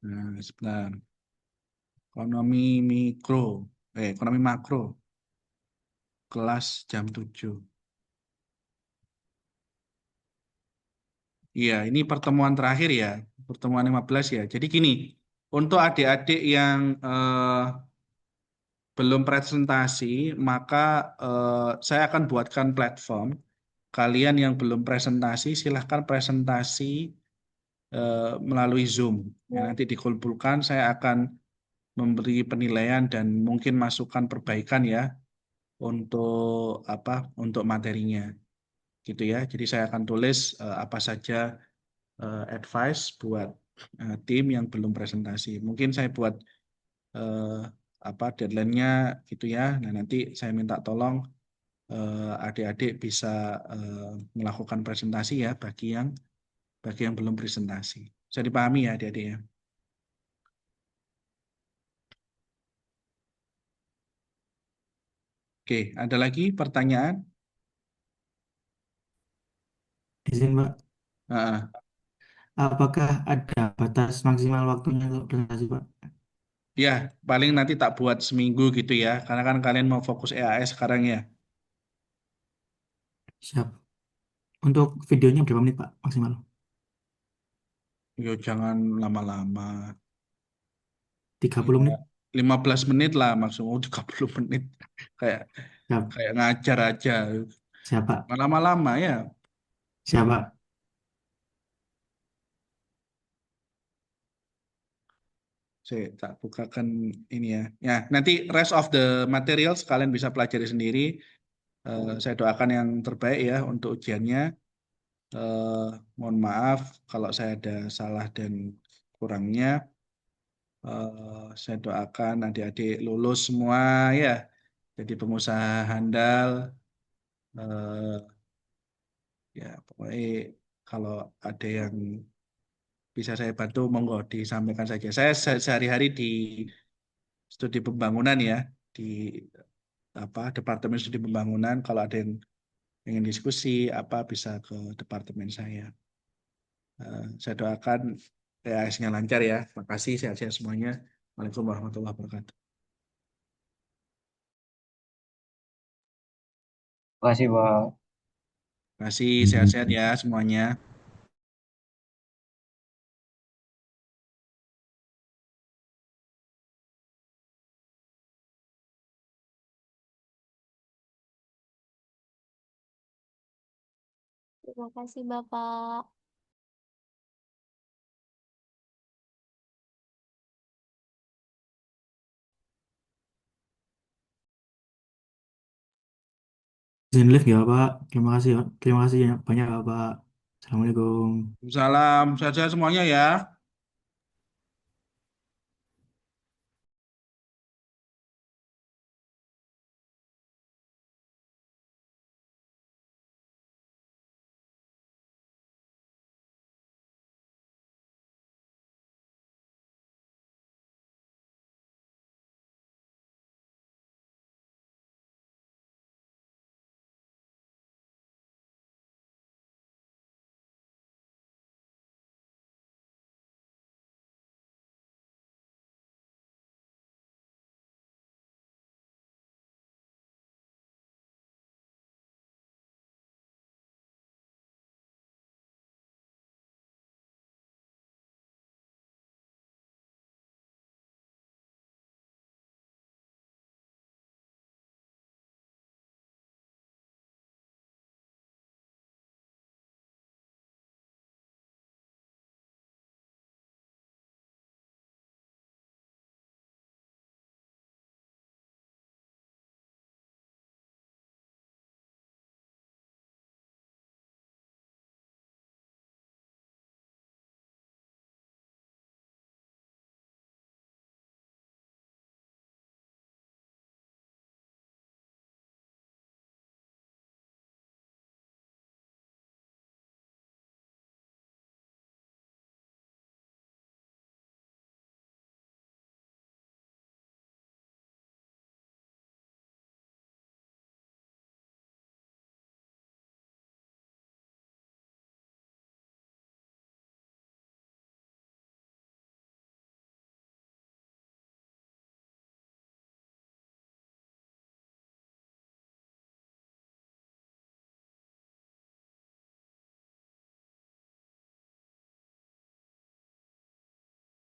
Nah, sebentar. Ekonomi mikro, ekonomi makro, kelas jam 7. Iya, ini pertemuan terakhir ya, pertemuan 15 ya. Jadi gini, untuk adik-adik yang belum presentasi, maka saya akan buatkan platform. Kalian yang belum presentasi, silahkan presentasi melalui Zoom. Ya, nanti dikumpulkan, saya akan memberi penilaian dan mungkin masukan perbaikan ya untuk apa untuk materinya gitu ya. Jadi saya akan tulis apa saja advice buat tim yang belum presentasi. Mungkin saya buat eh, apa deadline-nya gitu ya. Nah, nanti saya minta tolong adik-adik bisa eh, melakukan presentasi ya bagi yang belum presentasi. Bisa dipahami ya adik-adik ya. Oke, ada lagi pertanyaan? Izin Pak. Ah, Apakah ada batas maksimal waktunya untuk presentasi Pak? ya, paling nanti tak buat seminggu gitu ya, karena kan kalian mau fokus EAS sekarang ya. Siap. Untuk videonya berapa menit Pak maksimal? Yo, jangan lama-lama. tiga Ya, puluh menit? 15 menit lah maksudnya, 30 menit. Kayak Siap. Kayak ngajar aja. Siapa? Lama-lama ya. Siapa? Saya tak bukakan ini ya. Ya, nanti rest of the materials kalian bisa pelajari sendiri. Saya doakan yang terbaik ya untuk ujiannya. Eh, Mohon maaf kalau saya ada salah dan kurangnya. Saya doakan adik-adik lulus semua ya. Jadi pengusaha handal. Eh, Ya, pokoknya kalau ada yang bisa saya bantu, monggo disampaikan saja. Saya sehari-hari di studi pembangunan ya, di departemen studi pembangunan. Kalau ada yang ingin diskusi, apa bisa ke departemen saya. Saya doakan PAS-nya lancar ya. Terima kasih, sehat-sehat semuanya. Waalaikumsalam warahmatullahi wabarakatuh. Terima kasih, Pak. Terima kasih, sehat-sehat ya semuanya. Terima kasih, Bapak. Izin live ya Pak. Terima kasih ya. Terima kasih banyak Bapak. Assalamualaikum. Salam, sehat-sehat semuanya ya.